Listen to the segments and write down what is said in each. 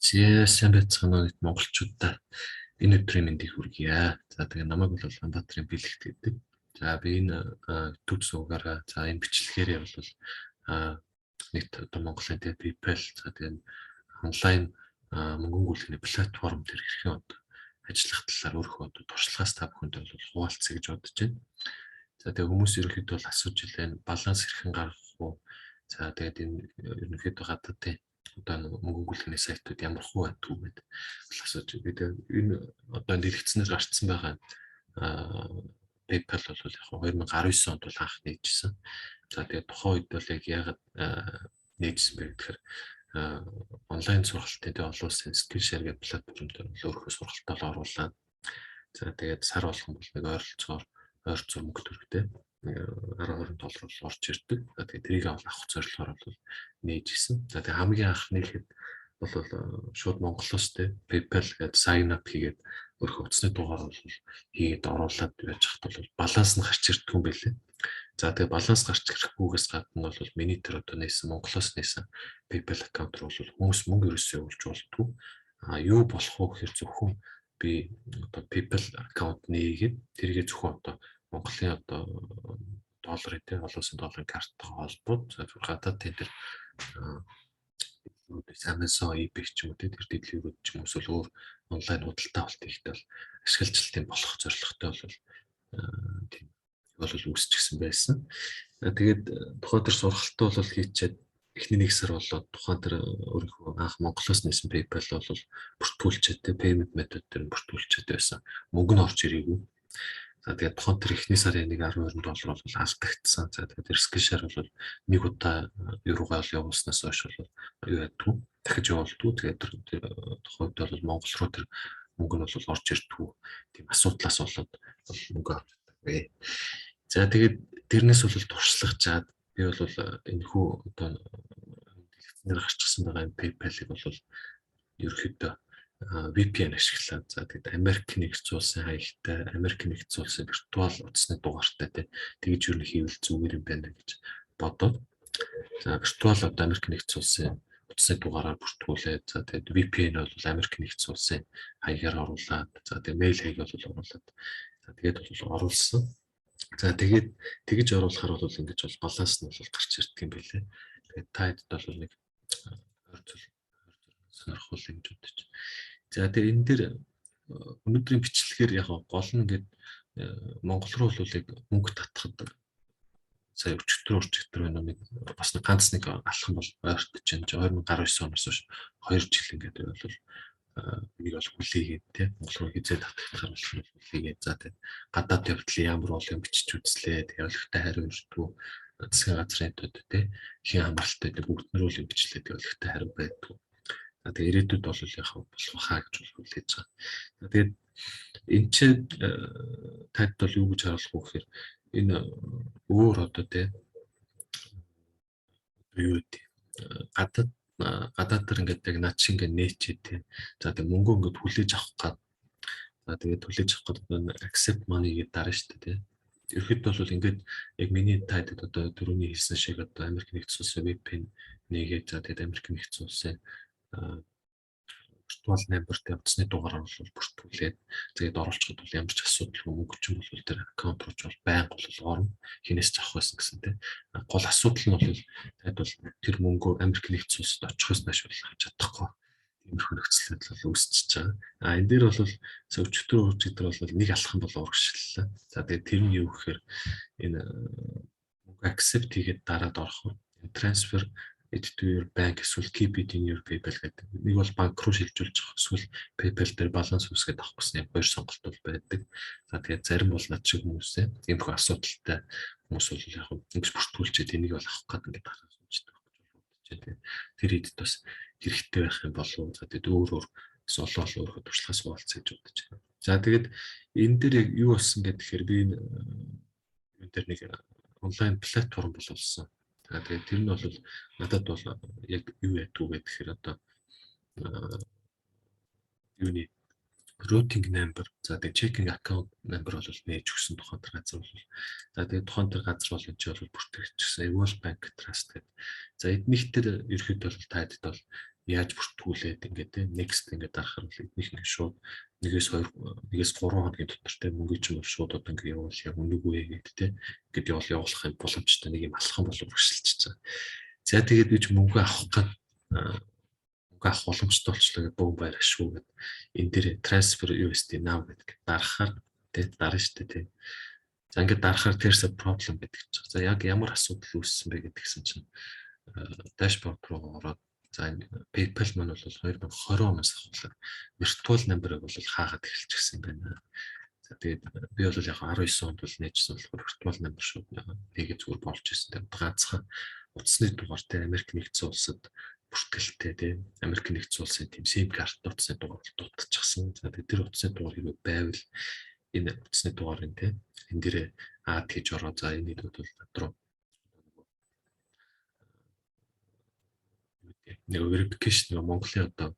Сайн байцгаана уу монголчуудаа энэ өдрийн мэндийг хүргье. За тэгээ намайг бол Улаанбаатарын бэлэгт гэдэг. За би энэ YouTube суугаараа за энэ бичлэгээр бол нийт одоо Монголын тэгээ PayPal за тэгээ онлайн мөнгөн гүйлгэний платформ төр хэрхэн одоо ажиллах талаар өөрөө одоо туршлагаас та бүхэнд бол хуваалцъя гэж бодож байна. За тэгээ хүмүүс ерөнхийдөө бол асууж илэн баланс хэрхэн гаргах уу? За тэгээд энэ ерөнхийдөө гадаадын одоо мөнгө гүйлгэний сайтууд ямар хуу байдгүй гэдэг асууж бид энэ одоо дэлгэцнээс гарцсан байгаа PayPal бол яг 2019 онд бол анх нээжсэн. За тэгээд тухайн үед бол яг яагаад нээжсэн бэ гэхээр онлайн сургалтын тэ олон улсын Skillshare гэх платформ дээр өөрийнхөө сургалтаа оруулаад за тэгээд сар болгон бол нэг ойролцоогоор мөнгө төгрөгтэй $10-20 бол орж ирдэг. Тэгээд тэрийг авах зорилгоор бол нээж исэн. За тэгээд хамгийн анх нээхэд бол шууд Монголоос тэ PayPal гэдэг sign up хийгээд өөрийнхөө утасны дугаар бол хийгээд оруулаад байж хат бол баланс нь гарч ирдэг юм байлээ. За тэгээд баланс гарч ирэхгүйгээс гадна бол миний тэр одоо нээсэн Монголоос нээсэн PayPal аккаунт руу бол хүмүүс мөнгө ерөөсөө явуулж болтгүй. Юу болох вэ гэхээр зөвхөн би одоо PayPal аккаунт нээгээд тэргээ зөвхөн одоо Монголын одоо долларын тэ олон улсын долларын карттай холбоод гадаад тендер Amazon, eBay ч юм уу тэр дэлгүүрүүд ч юм уу эсвэл өөр онлайн худалдаа авалт хийхдээ бол ашиглалтын болох зорилготой тийм бол үүсчихсэн байсан. Тэгээд тухайн тэр сургалтаа бол хийчихэд эхний нэг сар болоод тухайн тэр өөрийнхөө анх Монголоос нээсэн PayPal бол бүртгүүлчихэд payment method дээр бүртгүүлчихэд байсан. Мөнгө нь орж ирээгүй. За тэгээд тухайн тэр эхний сарын нэг $10 бол алдагдсан. За тэгээд Skillshare бол нэг удаа еврогоо явуулснаас хойш бол юу ядгүй дахиж явуулдгүй. Тэгээд тухайн үед бол Монгол руу тэр мөнгө нь бол орж ирдэггүй. Тийм асуудлаас болоод мөнгө авч чаддаг. За тэгээд тэрнээс бол туршлагаж чаад би бол энэ хүү одоо дэлгэцнээр гарчихсан байгаа PayPal-ыг бол ерөөхдөө VPN ашиглаад за тэгээд Америк нэгдсэн улсын хаягтай Америк нэгдсэн улсын виртуал утасны дугаартай тэгж юу хийвэл зүгээр юм байна гэж бодоод за виртуал одоо Америк нэгдсэн улсын утасны дугаараар бүртгүүлээд за тэгээд VPN бол Америк нэгдсэн улсын хаягаар оруулаад за тэгээд мэйл хаяг бол оруулаад за тэгээд бол оруулсан. За тэгээд тэгж оруулахаар бол ингэж бол баланс нь бол гарч ирдэг юм билээ. Тэгээд таад бол нэг сонирхол гэж бодож. За тэгээд энэ дээр өнөөдрийн бичлэгээр яг гол нь ингээд Монгол руу бол яг мөнгө татхад сая өчтөр байна нэг бас нэг ганц нэг алхам бол ойртож байна. 2019 оноос хойш 2 жил ингээд бол энийг бол хүлээгээд тийм Монгол руу хизээ татахаар болох нь хүлээгээд за тийм гадаад явдлын ямар бол юм бичиж үзлээ. Тэгээд олигтой хариу өртгөө засгийн газрын төд тийм хийн хамгаалалттай бүгд нөрөө л бичлээ. Тэгээд олигтой хариу байдгүй. Тэгээд ирээдүйд бол яг болох хаа гэж хүлээж байгаа. Тэгээд энэ ч тад бол юу гэж харуулах вэ гэхээр энэ өөр одоо тийм юу гэдэг гадаад төр ингээд яг над шиг ингээд нээчээ тийм. За тэгээд мөнгөө ингээд хүлээж авах гад. За тэгээд хүлээж авах гад accept money гэдэг дараа шүү дээ тийм. Ерөнхийдөө бол ингээд яг миний таад одоо дөрөвний хэлсэн шиг одоо Америк нэгдсэн улсын VPN нэгээд за тэгээд Америк нэгдсэн улсын виртуал number-тэй утасны дугаараар бол бүртгүүлээд тэгээд оруулчихад бол ямар ч асуудалгүй мөнгө ч юм бол тэр аккаунт руу ч бол байнга бол орно. Хинээс ч авах байсан гэсэн тийм. Гол асуудал нь бол таад бол тэр мөнгөө Америк нэгдсэн улсад очихоос нааш бол авч чадахгүй. Тиймэрхүү нөхцөл байдал бол үүсчихэж байгаа. Энэ дээр бол өчтөр үржигдэр бол нэг алхам бол урагшлалаа. За тэгээд тэр нь юу гэхээр энэ мөнгө accept хийгээд дараад орох transfer it to your bank эсвэл keep it in your PayPal гэдэг. Нэг бол банк руу шилжүүлж авах эсвэл PayPal дээр баланс үүсгээд авах гэсэн хоёр сонголт бол байдаг. За тэгээд зарим бол над шиг хүмүүсээ иймэрхүү асуудалтай хүмүүс бол яг ингэж бүртгүүлчихэд энийг бол авах гэдэг ингээд харах юмчтай байх гэж бодож байна. Тэр хэд бас хэрэгтэй байх юм болов уу? За тэгээд өөр солоол өөрөө туршлагаас хуваалцах гэж бодож байна. За тэгээд энэ дээр яг юу болсон гэхээр би энэ дээр нэг онлайн платформ болсон. Тэгээд тэр нь бол надад бол яг юу ядгүй гэхээр одоо юуны routing number за тэгээд checking account number бол нээж өгсөн тухайн тэр газар бол за тэгээд тухайн тэр газар бол энэ бол бүртгэгдчихсэн Evolve Bank Trust гэдэг. За эднийх тэр ерөөхдөө бол таад бол яаж бүртгүүлээд ингээд те next ингээд дарахаар бол эднийх нь шууд нэгээс 3 хоногийн дотор те мөнгө чинь бол шууд одоо ингээд явуул яг үнэг үе гэдэг те ингээд явуулах юм боломжтой нэг юм алхам болов өршөлтөж байгаа. За тэгээд би ч мөнгө авах гад мөнгө авах боломжтой болчлоо гэдэг бөөн байр ашгүй гэдэг энэ дээр transfer USD now гэдэг дарахаар те дарна шүү дээ те. За ингээд дарахаар there's a problem гэдэг чинь. За яг ямар асуудал үүссэн бэ гэдгсэн чинь дашборд руу ороод за PayPal маань бол 2020 оноос ахвал virtual number-ыг бол хаагаад эхэлчихсэн байна. За тэгээд би бол яг 19 онд бол нээжсэн болохоор virtual number шууд нэгэ зүгээр болж ирсэн. Тэгээд ганцхан утасны дугаартай Америк нэгдсэн улсад бүртгэлтэй тийм Америк нэгдсэн улсын тийм SIM карт утасны дугаар дутчихсан. За тэгээд тэр утасны дугаар хэрэг байвал энэ утасны дугаарыг тийм энэ дээрээ ад хийж ороо за энэ хэд бол дотроо нэг verification нэг Монголын одоо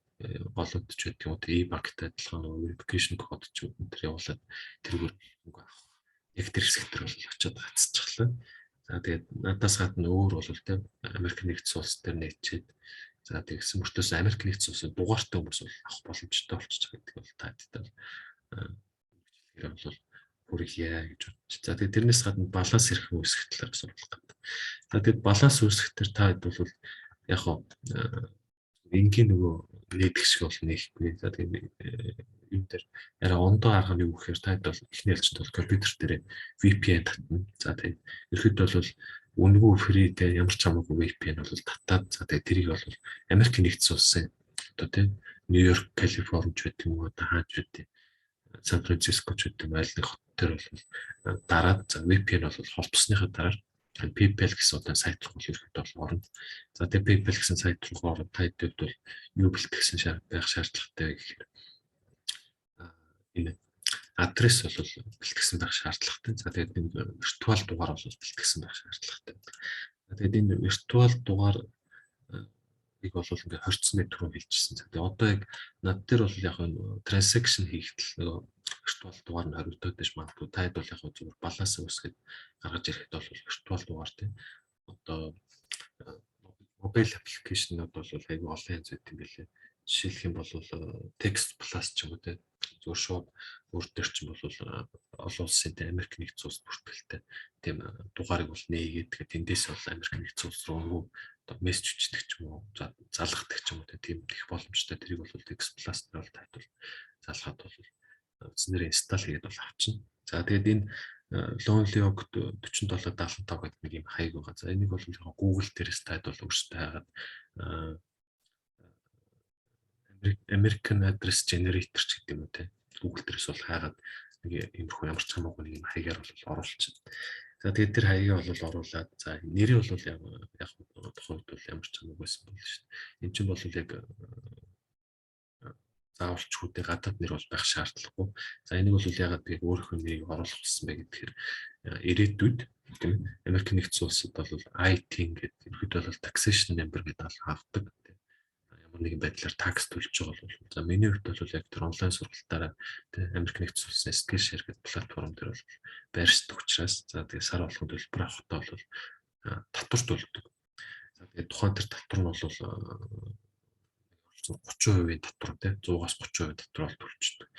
голомтч байдаг юм уу e-банктай адилхан verification код ч юм уу тэр явуулаад тэргээр мөнгө авах. Яг тэр хэсэг дээр бол очиод гацчихлаа. За тэгээд надаас гадна өөр бол тийм Америк нэгдсэн улс дээр нээчээд за тэгсэн мөртөөс Америк нэгдсэн улсын дугаартай хүмүүс бол авах боломжтой болчих гэдэг бол таадтай хэлэхээр бол бүр яа гэж бодчих. За тэгээд тэрнээс гадна баланс хэрхэн үүсгэх талаар сурах гэдэг. За тэгээд баланс үүсгэхээр та хэд бол яг энгийн нөгөө нээдэг шиг бол нээхгүй. За тэгээд юм дээр арай ондоо арга нь юу гэхээр та хэд бол эхний ялчд бол компьютер дээр VPN татна. За тэгээд ерөөдөө бол үнэгүй фри дээр ямар ч хамаагүй VPN бол татаад за тэгээд тэрийг бол Америк нэгдсэн улсын одоо тийм Нью-Йорк, Калифорни ч гэдэг юм уу одоо хаач гэдэг Сан Франциско ч гэдэг айл нэг хот төр бол дараад за VPN бол холбосныхаа дараа PayPal гэсэн одоо сайт руу ирэхэд бол орно. За тэгээ PayPal гэсэн сайт руу ороод та хэд бол юу бэлтгэсэн байх шаардлагатай гэхээр энэ адрес бол бэлтгэсэн байх шаардлагатай. За тэгээд энэ виртуал дугаар бол бэлтгэсэн байх шаардлагатай. За тэгээд энэ виртуал дугаар ийг бол ингээ хорцсон мэт рүү хэлчихсэн. За тэгээд одоо яг над дээр бол яг энэ транзакшн хийхдээ нөгөө виртуал дугаар нь хоригдоод байж магадгүй. Та хэд бол яг зүгээр баланс үүсгээд гаргаж ирэхэд бол виртуал дугаар тийм одоо мобайл аппликейшнууд бол айгүй олон янз байт юм билээ. Жишээлх юм бол text plus ч юм уу тийм зүгээр шууд өөр төр ч юм бол олон улсын Америк нэгдсэн улс бүртгэлтэй тийм дугаарыг бол нээгээд тэгээд тэндээс бол Америк нэгдсэн улс руу одоо мессеж хүчдэг ч юм уу залгахдаг ч юм уу тийм их боломжтой тэрийг бол text plus дээр бол тайлбар залгаад бол үзнээр инсталл хийгээд бол авчна. За тэгээд энэ Lonely Oak 4775 гэдэг нэг юм хаяг байгаа. За энийг бол Google дээрээс таад бол өөрсдөө хагаад American Address Generator ч гэдэг юм уу те. Google дээрээс бол хаагаад нэг иймэрхүү ямар ч хамаагүй нэг юм хаягаар бол оруулчихна. За тэгээд тэр хаягийг бол оруулаад за нэрээ бол яг тухайд бол ямар ч хамаагүй байсан болно шүү дээ. Энд чинь бол яг заавалчгүйтэй гадаад нэр бол байх шаардлагагүй. За энийг бол ягаад би өөрийнхөө нэрийг оруулах гэсэн бэ гэхээр ирээдүйд тийм Америк нэгдсэн улсад бол IT гэдэг ерөөдөө бол taxation number гэдэг авдаг. Ямар нэгэн байдлаар такс төлж байгаа бол за миний хувьд бол яг тэр онлайн сургалтаараа тийм Америк нэгдсэн улсын Skillshare гэдэг платформ дээр бол байршдаг учраас за тэгээ сар болгон төлбөр авахтаа бол татвар төлдөг. За тэгээ тухайн тэр татвар нь бол 30% татвар тийм 100-аас 30% татвар бол төлждөг.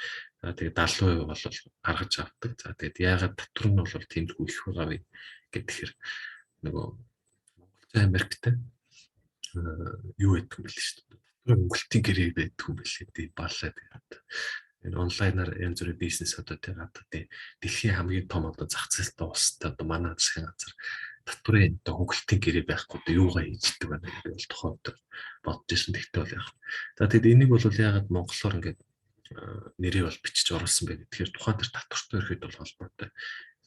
За тэгээд 70% бол гаргаж авдаг. За тэгээд яагаад татвар нь бол тэмдэггүй их байгаа вэ гэхээр нөгөө Монголын Америктэй юу гэдэг юм бэл шүү дээ. Татвар өнгөлтийн гэрээ байдаг юм бэл тийм баллаа тэгээд энэ онлайнаар янз бүрийн бизнес одоо тийм дэлхийн хамгийн том одоо зах зээлтэй улстай одоо манай засгийн газар татварын одоо хөнгөлтийн гэрээ байхгүй одоо юугаа хийждэг байна гэдэг бол тухайд бодож ирсэн тэгтэй бол яг. За тэгэд энийг бол яагаад монголоор ингээд нэрээ бол бичиж оруулсан бэ гэхээр тухайн тэр татвартай ирэхэд бол холбоотой.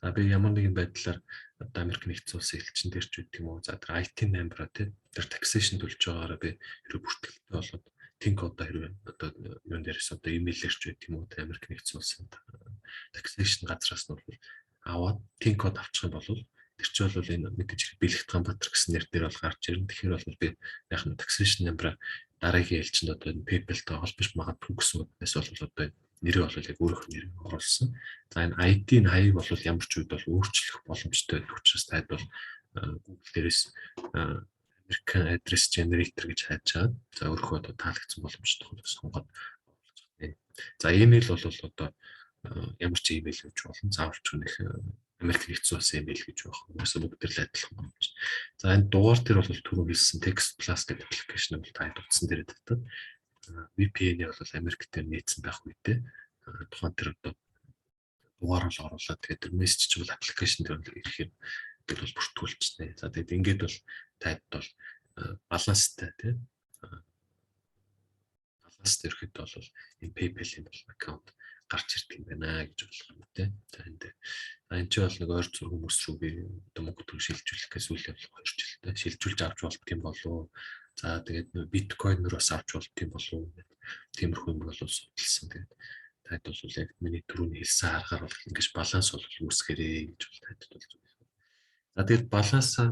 За би ямар нэгэн байдлаар одоо Америк нэгдсэн улсын элчин дээр ч үгт юм уу за тэр IT number тийм тэр taxation төлж байгаараа би хэрэг бүртгэлтэй болоод тинк одоо хэрэг одоо юун дээрээс одоо имэйлээр ч үгт юм уу Америк нэгдсэн улсын taxation газраас нь бол аваад тинк код авчих юм бол тэр чинь бол энэ мэдээж Бэлэгт Ганбаатар гэсэн нэр дээр бол гарч ирнэ. Тэгэхээр бол би яг нь taxation number дараагийн ээлжинд одоо энэ PayPal-тай холбож магадгүй гэсэн үгнээс бол одоо нэрээ бол яг өөрөөх нь нэр оруулсан. За энэ ID-ийн хаяг бол ямар ч үед бол өөрчлөх боломжтой байдаг учраас таад бол Google дээрээс American address generator гэж хайж чаад за өөрийнхөө одоо таалагдсан боломжтой сонгоод оруулах гэдэг. За email бол одоо ямар ч email гэж болно. Заавалч нэг Америк нэгдсэн улсын email гэж байх. Уусаа бүгд л адилхан юм чи. За энэ дугаар дээр бол түрүү хэлсэн Text Plus гэдэг аппликейшн бол таад утсан дээр татдаг. VPN-ийг бол Америк дээр нээсэн байх үедээ тухайн тэр одоо дугаар л оруулаад тэгээд тэр мессеж ч бол аппликейшн дээр ирэхээр бид бол бүртгүүлчихнэ. За тэгээд ингээд бол таад бол баланстай тийм баланстай ирэхэд бол энэ PayPal-ийн бол аккаунт гарч ирдэг юм байна гэж болох юм тийм. За энэ ч бол нэг ойр зур хүмүүс рүү би одоо Монгол руу шилжүүлэхээс үл явах 2 жилдээ шилжүүлж авч болт юм болов. За тэгээд биткойноор бас авч болт юм болов. Тиймэрхүү юм бол судалсан. Тэгээд таад бол яг миний түрүүний хэлсэн аргаар бол ингэж баланс бол үүсгэрээ гэж бол таад бол зүйл. За тэгээд балансаа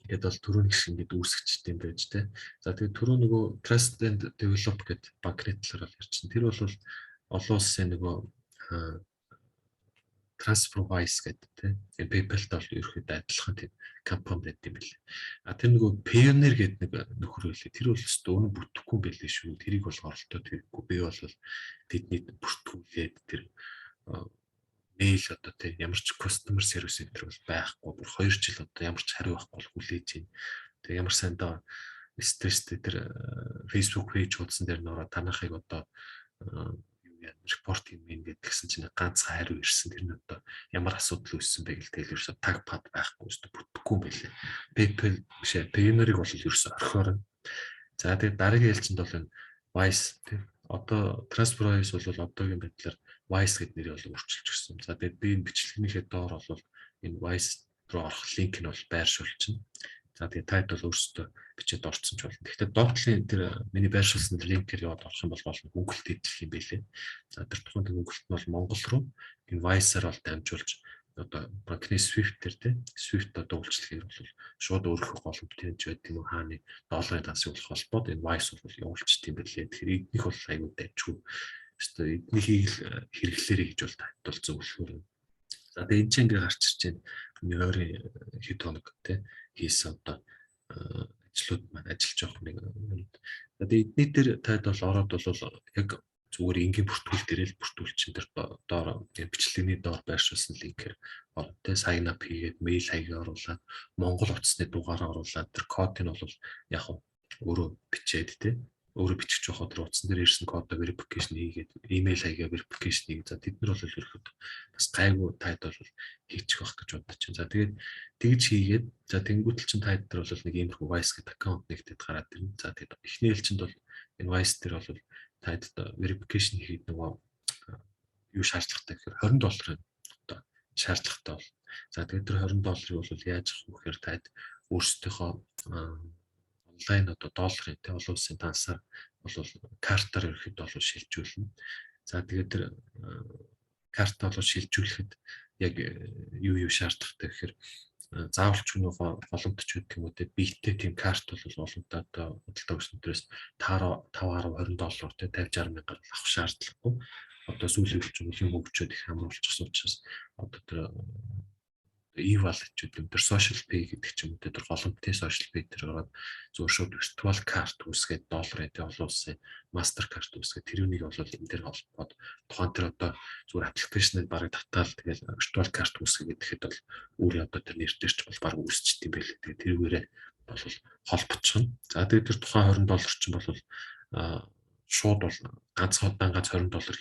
ингээд бол түрүүний шиг ингээд үүсгэжтэй юм байж тээ. За тэгээд түрүү нөгөө Trust and Develop гэдэг банкны талаар бол ярьчихсан. Тэр бол олон улсын нөгөө TransferWise гэдэг тийм PayPal-тай бол ерөөхдөө адилхан тийм компани байт юм билээ. Тэр нөгөө Payoneer гэдэг нэг нөхөр байлээ. Тэр бол өстө өнө бүтэхгүй байлээ шүү. Тэрийг бол оролтоод хэрэггүй. Би бол тэдний бүртгүүлээд тэр мэйл одоо тийм ямар ч customer service center бол байхгүй. Бүр 2 жил одоо ямар ч хариу байхгүй бол хүлээж байна. Тэгээ ямар сайн доо стресстэй тэр Facebook page хуудсан дээр нөрөө танахыг одоо репорт юм гэдгсэн чинь ганц хариу ирсэн. Тэр нь одоо ямар асуудал үүссэн бэ гэл ерөөсө таг пад байхгүй өстө бүтэхгүй юм байлээ. PayPal бишээ Payoneer-ыг бол ерөөсө орхиорно. За тэгээд дараагийн ээлжинд бол энэ Wise тийм одоо TransferWise бол одоогийн байдлаар Wise гэдэг нэрийг бол өөрчилж өгсөн. За тэгээд би энэ бичлэгнийхээ доор бол энэ Wise руу орох линк нь бол байршуулчихна. За тэгээд тайд бол өөрсдөө бичээд орцсон ч болно. Гэхдээ доотлын тэр миний байршуулсан линкээр яваад орох юм бол Google идэх юм байлээ. За тэр тухайн Google-т нь бол Монгол руу энэ Wise-аар бол дамжуулж одоо банкны Swift дээр тийм Swift одоо үйлчлэгээр бол шууд өөрийнхөө голомт тэнж байдаг юм хааны долларын тасыг болох холбоод энэ Wise бол явуулчихт юм байлээ. Тэгэхээр эднийх бол аюул дайчгүй. Өөртөө эднийхийг хэрэглээрэй гэж бол тайлбар зөвлөхөр. За тэгээд энэ ч ингээ гарч ирж байна. Миний ойрын хэд хоног тийм хийсэн одоо ажлууд маань ажиллаж явах нэг. Тэгээд эдний дээр таад бол ороод бол яг зүгээр энгийн бүртгүүл дээр л бүртгүүлчин дээр доор бичлэгний доор байршуулсан линкээр ороод тэ sign up хийгээд мэйл хаяг оруулаад Монгол утасны дугаараа оруулаад тэр кодыг нь бол яг өөрөө бичээд тэ өөрөө бичих жоохоо тэр утсан дээр ирсэн кодоо verification хийгээд email хаягаа verification хийгээд за тэд нар бол ерөөхдөө бас гайгүй тайд бол хийчих байх гэж бодож чинь. За тэгээд тэгж хийгээд за тэнгуүтэл чин тайд дээр бол нэг иймэрхүү Wise гэдэг аккаунт нэгтэд гараад ирнэ. За тэгээд эхний ээлжинд бол энэ Wise дээр бол тайд verification хийхэд нөгөө юу шаардлагатай гэхээр $20 одоо шаардлагатай бол. За тэгээд тэр $20 бол яаж авах вэ гэхээр тайд өөрсдийнхөө онлайн одоо долларын тэ олон улсын тансаар бол картаар ирэхэд бол шилжүүлнэ. За тэгээд тэр карт бол шилжүүлэхэд яг юу шаардлагатай гэхээр заавалч нөгөө боломжч гэдэг юм уу те биеттэй тийм карт бол олонтаа одоо худалдаа өснөдрөөс $5-10 те 50-60 мянгаар авах шаардлагагүй. Одоо сүүлийн үед юм хөгжөөд их хамруулчихсан учраас одоо тэр e-wallet гэдэг юм тэр social pay гэдэг ч юм уу тэр голомтын social pay дээр ороод зөв шууд virtual card үүсгээд долларын тэ олон улсын master card үүсгээд тэрүүнийг бол энэ дээр холбоод тухайн тэр одоо зүгээр аппликейшнийг бараг татаал тэгэл virtual card үүсгээд гэхэд бол өөрөө одоо тэр нэр дээр ч бол бараг үүсчихдээ юм байл. Тэгээ тэрүүгээрээ бол холбочихно. За тэгээ тэр тухайн $20 ч юм бол шууд бол ганц $20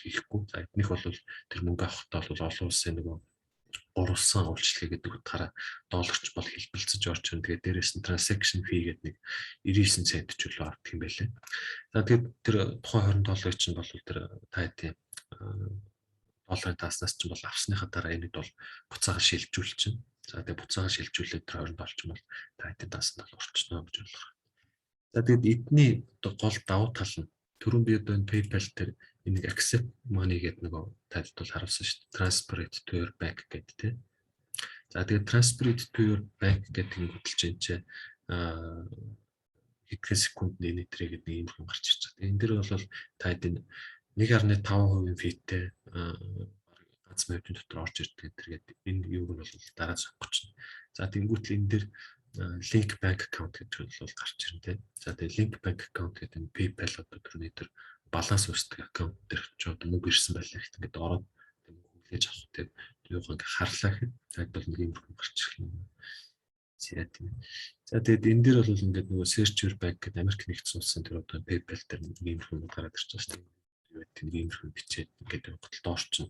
хийхгүй. За эднийх бол тэр мөнгө авахтаа бол олон улсын нөгөө оруулсан үйлчлэгээ гэдэг утгаараа долларч бол хэлбэлцэж орж ирнэ. Тэгээд дээрээс нь transaction fee гэдэг нэг 99 цент ч үлээ авдаг юм байлээ. За тэгээд тэр тухайн $20 чинь бол тэр тайтын долларын тааснаас чинь бол авсныхаа дараа энийг бол буцаага шилжүүлчихнэ. За тэгээд буцаага шилжүүлээд тэр $20 чинь бол тайтын таасанд бол орчихно гэж ойлгох. За тэгээд эдний гол давуу тал нь түрүүн би одоо энэ PayPal дээр энийг accept money гэдэг нэг тайлд бол харуулсан шүү дээ. Transfer it to your bank гэдэг тийм. За тэгээд transfer it to your bank гэдэг нь хөдөлж энэ чинь хэдхэн секундны нэтрээ гэдэг нэг юм гарч ирж байгаа. Энэ дэр бол таад энэ 1.5% фитэй ганц минутын дотор орж ирдэг гэдэг. Энэ юуг нь бол дараа сонгоч. За тэнгуүтэл энэ дэр link bank account гэдэг нь бол гарч ирнэ тий. За тэгээд link bank account гэдэг нь PayPal одоо түрүүний тэр баланс үүсдэг аккаунт дээр ч одоо мөнгө ирсэн байлаа гэхдээ ингээд ороод хүлээж авах тийм юуг ингээд харлаа гэхэд таад бол нэг юм гарч ирэх юм. За тэгээд энэ дээр бол ингээд нөгөө Search Bank гэдэг Америк нэгдсэн улсын тэр одоо PayPal дээр нэг юм гараад ирж байгаа шүү дээ. Юу гэдэг нэг юм бичээд ингээд готолд орчин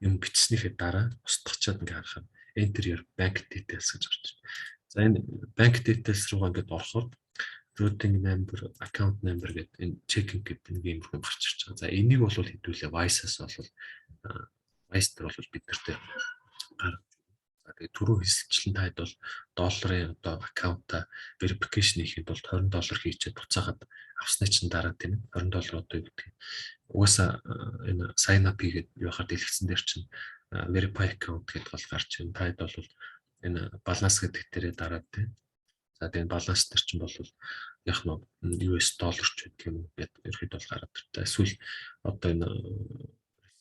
юм бичснийхээ дараа устгачаад ингээд харахад enter your bank details гэж орж байна. За энэ bank details руугаа ингээд ороход routing number, account number гэдэг энэ checking гэдэг нэг юм гарч ирж байгаа. За энийг бол хэдүүлээ Wise-аас бол Wise дээр бол бид нартэй гаргаж. За тэгээд түрүү хэлсэлчлэн таад бол долларын одоо аккаунта verification хийхэд бол $20 хийчихэд буцаагаад авсны чинь дараа тийм $20 одоо юу гэдэг. Угаасаа энэ sign up хийгээд явахад дэлгэцэн дээр чинь verify account гэдэг бол гарч ирнэ. Таад бол энэ баланс гэдэг дээрээ дараад тийм. За тэгээд баланс дээр чинь бол яг нь US доллар ч гэдэг юм гээд ерөөд бол гараад ирдэг. Эсвэл одоо энэ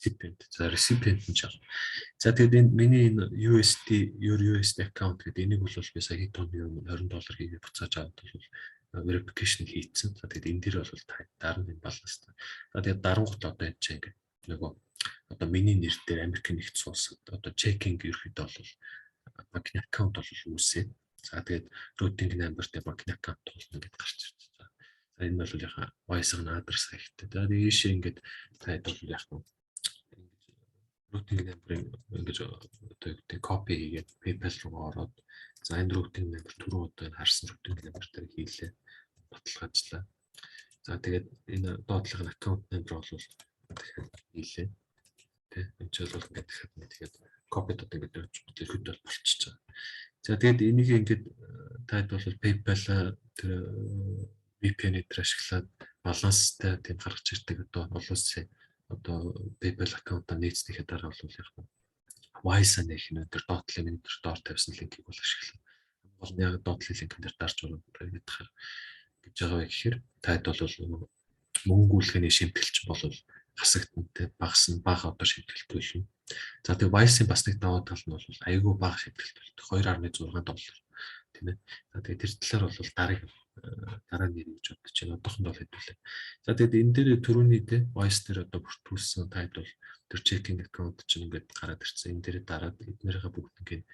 recipient нь жаа. За тэгээд энэ миний энэ USD account гэдэг энийг бол би сая хэд тонны өмнө $20 хийгээд буцааж аваад бол verification хийцэн. За тэгээд энэ дээр бол дараа нь баланс. За тэгээд дарангуут одоо энэ чинь ингээд нөгөө одоо миний нэр дээр Америк нэгдсэн улсад одоо checking ерөөд бол банкны аккаунт бол үүсээ. За тэгээд routing number дээр банкны аккаунт болно гэдээ гарч ирж байгаа. За энэ бол яхаа Wise-ын адрес хэрэгтэй. За тэгээд ийшээ ингээд таад бол яг нь routing number-ыг ингэж одоо copy хийгээд PayPal руу ороод за энэ routing number түрүү одоо харсан routing number дээр хийлээ. Баталгаажлаа. За тэгээд энэ доотлогын аккаунт number бол дахиад хийлээ. Тэ энэ ч бол ингээд дахиад copy дот ингээд өчигдөр бол болчихж байгаа. За тэгээд энийг ингээд таад бол PayPal тэр VPN-ээр ашиглаад баланстай тийм гаргаж ирдэг одоо олон улсын одоо PayPal аккаунтаа нээснийхээ дараа бол яг Wise нэх нь тэр доотлын миний тэр доор тавьсан линкийг бол ашиглана. Бол яг доотлын линкэн дээр дарж ороод гэдэг гэж байгаа гэхээр таад бол мөнгөлгөний шимтгэлч бол хасагдтантай багасна бага одоо шимтгэлт болно. За тэгээ Wise-ийн бас нэг даваа тал нь бол айгүй бага шимтгэлт болдог $2.6 тийм ээ. За тэгээ тэр талаар бол дараа нэр гэж бодож байна. Одоохонд бол хэдүүлээ. За тэгээд энэ дээр түрүүний те Wise дээр одоо бүртгүүлсэн тайд бол тэр checking account чинь ингээд гараад ирсэн. Энэ дээр дараад эднэрийнхээ бүгд ингээд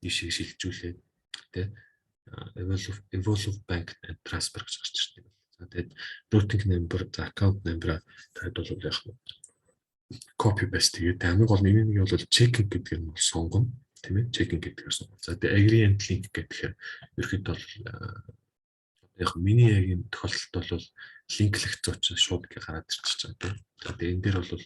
ийшээ шилжүүлээд те Evolve Bank transfer гэж гарч ирсэн. За тэгээд routing number, account number тайд бол яг copy paste тэгээд амиг бол нэг бол checking гэдэг нь сонгоно тийм ээ checking гэдгээр сонгоно. За тэгээд agreement link гэхээр ерөөд бол яг миний яг энэ тохиолдолд бол линклэгц учраас шууд ингээ гараад ирчихэж байгаа тийм. Тэгээд энэ дээр бол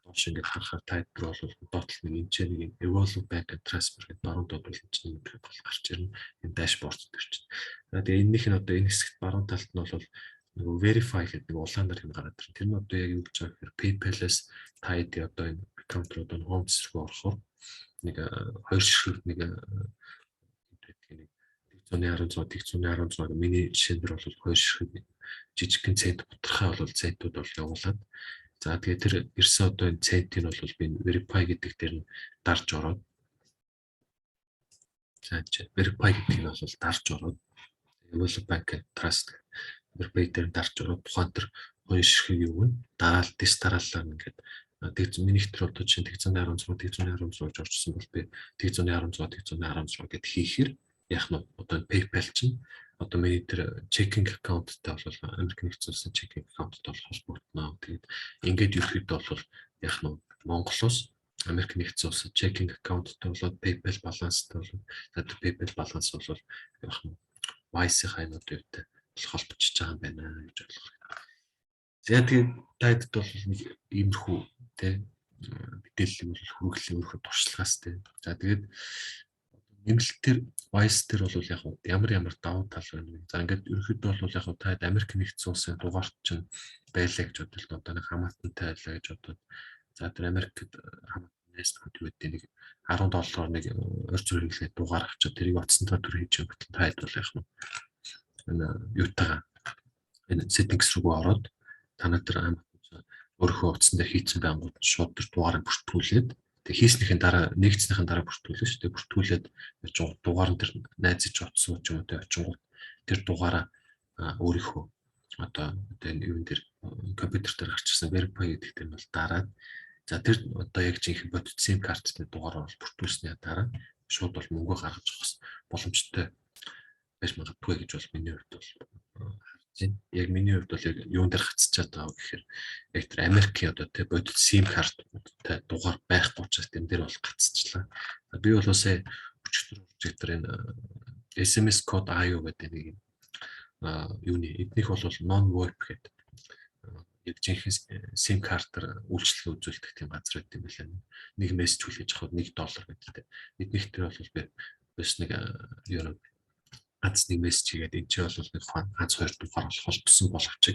доош ингээ харахаар тайпер бол доотлол нэг энэ ч нэг Evolve Bank transfer гэдэг баруун доод бол энэ чинь бол гарч ирнэ. Энэ дашборд дээр чинь. Тэгээд энэнийх нь одоо энэ хэсэгт баруун талд нь бол нөгөө verify гэдэг нэг улаанаар юм гараад ирнэ. Тэр нь одоо яг юу гэж байгаа гэхээр PayPal-аас тайд одоо энэ аккаунт руу одоо home зэрэг орохоор нэг хоёр ширхэг нэг 116 миний жишээнээр бол хоёр ширхэг жижигхэн цент бутархай бол центүүд бол явуулаад за тэгээд тэр ирсэн одоо энэ центийг бол би verify гэдэг дээр нь дарж ороод за verify гэдэг нь бол дарж ороод Evolve Bank Trust verify дээр дарж ороод тухайн тэр хоёр ширхэг юу вэ дараалал дэс дараалал ингээд тэгээд миний тэр одоо чинь 116 орчсон бол би 116 гэд хийхээр яг нь одоо PayPal чинь одоо миний тэр checking account-тай бол Америк нэгдсэн улсын checking account-тай бол холбогдно. Тэгээд ингээд ерөөд бол яг нь Монголоос Америк нэгдсэн улсын checking account-тай болоод PayPal баланстай бол одоо PayPal баланс бол яг нь Wise-ийн хаймуудтай бол холбогдож байгаа юм байна гэж бодлоо. За тэгээд тайд бол нэг иймэрхүү тий мэдээлэл бол хүргэлэн өөрхөн туршлагаас тий. За тэгээд нэмэлтээр Wise дээр бол яг ямар давуу тал байна вэ? За ингээд ерөөхдөө бол яг таад Америк нэгдсэн улсын дугаарт чинь байлаа гэж бодлоо. Одоо нэг хамаатантай байлаа гэж бодоод за тэр Америкт хамаатан нэстгүүд юу гэдэг нэг $10 нэг орж хэрэглээд дугаар авчаад тэрийг утастай төр хийж өгөх таад бол яг энэ юутайгаа энэ settings руу ороод танаа тэр хамаатан өөрийнхөө утсан дээр хийцэн байнгут шууд тэр дугаарыг бүртгүүлээд Тэг хийснийхэн дараа нэгдснийхэн дараа бүртгүүлнэ шүү дээ. Бүртгүүлээд дугаар нь тэр найзч утсан ч юм уу тэ очингууд тэр дугаараа өөрийнхөө одоо энэ юун дээр компьютер дээр гарчихсан verify гэдэг юм бол дараад за тэр одоо яг жинхэнэ бодит SIM картны дугаараар бүртгүүлсний дараа шууд бол мөнгө гаргаж авах боломжтой байж магадгүй гэж бол миний хувьд бол харж байна. Яг миний хувьд бол яг юун дээр хацчихад байгаа гэхээр яг тэр Америкийн одоо тэ бодит SIM карттай дугаар байхгүй учраас тэн дээр бол гацчихлаа. Би бол сая өчигдөр энэ SMS код IO гэдэг нэг юуны эднийх бол non VoIP гэдэг яг жинхэнэ SIM картаар үйлчлэгээ үзүүлдэг тийм газар байт юм байна. Нэг мессеж хүлээж авахд $1 гэдэг. Эднийх дээр бол би бас нэг юу ганц нэг мессеж хийгээд энэ чинь бол нэг ганц хоёр дугаар болох болсон боловч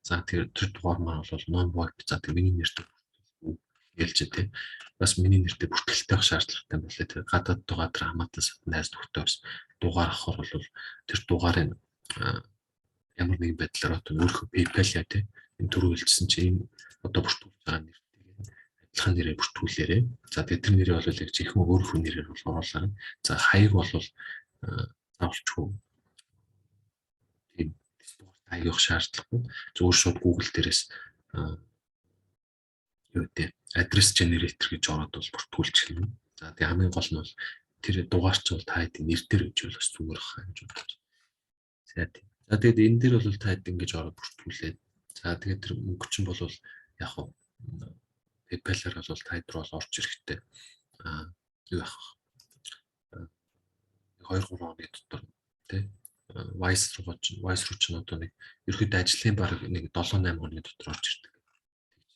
за тэр дугаар маань бол non VoIP за тэр миний нэртэй гэлж дээ. Бас миний нэртэй бүртгэлтэй байх шаардлагатай юм байна. Тэр гадаад дугаар хамаатан найз нөхдөд бас дугаар авахор бол тэр дугаарыг ямар нэгэн байдлаар одоо өөрийнхөө PayPal яа тийм энэ түрүү хэлсэн чинь энэ одоо бүртгүүлж байгаа нэртэйг адилхан нэрээр бүртгүүлээрэй. За тэгээд тэр нэрээ бол яг жинхэнэ өөрийнхөө нэрээр бол оруулаарай. За хаяг бол заавалчгүй тийм спорт хаягах шаардлагагүй. Зөвхөн шууд Google дээрээс юу гэдэг адрес generator гэж ороод бол бүртгүүлж хэлнэ. За тэгээд хамгийн гол нь бол тэр дугаарч бол та хэдийн нэр дээр үжил бас зүгээр хаа гэж бодож. За тэгээд энэ дээр бол та хэд ингэж ороод бүртгүүлээд за тэгээд тэр мөнгө чинь бол яг хав PayPal-аар бол та хэд рүү бол орж ирэхтэй юу яах вэ? 2-3 хоногийн дотор тий Wise руу чинь одоо нэг ерөөд ажлын баг нэг 7-8 хоногийн дотор орж ирдэг.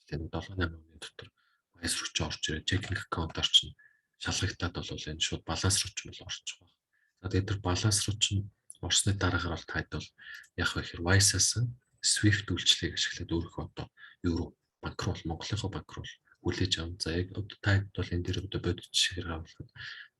Тэгээд 7-8 хоногийн дотор Wise руу ч орж ирээ. Checking account-аар чинь шалгагтаад бол энэ шууд баланс руу ч бол орчих واخ. За тэгээд тэр баланс руу чинь орсны дараагаар бол таад бол яг ихэр Wise-аас Swift үйлчлэгийг ашиглаад өөрийнхөө одоо евро банк руу Монголынхоо банк руу хүлээж аван. За яг одоо таад бол энэ дээр одоо бодит жишээр авахад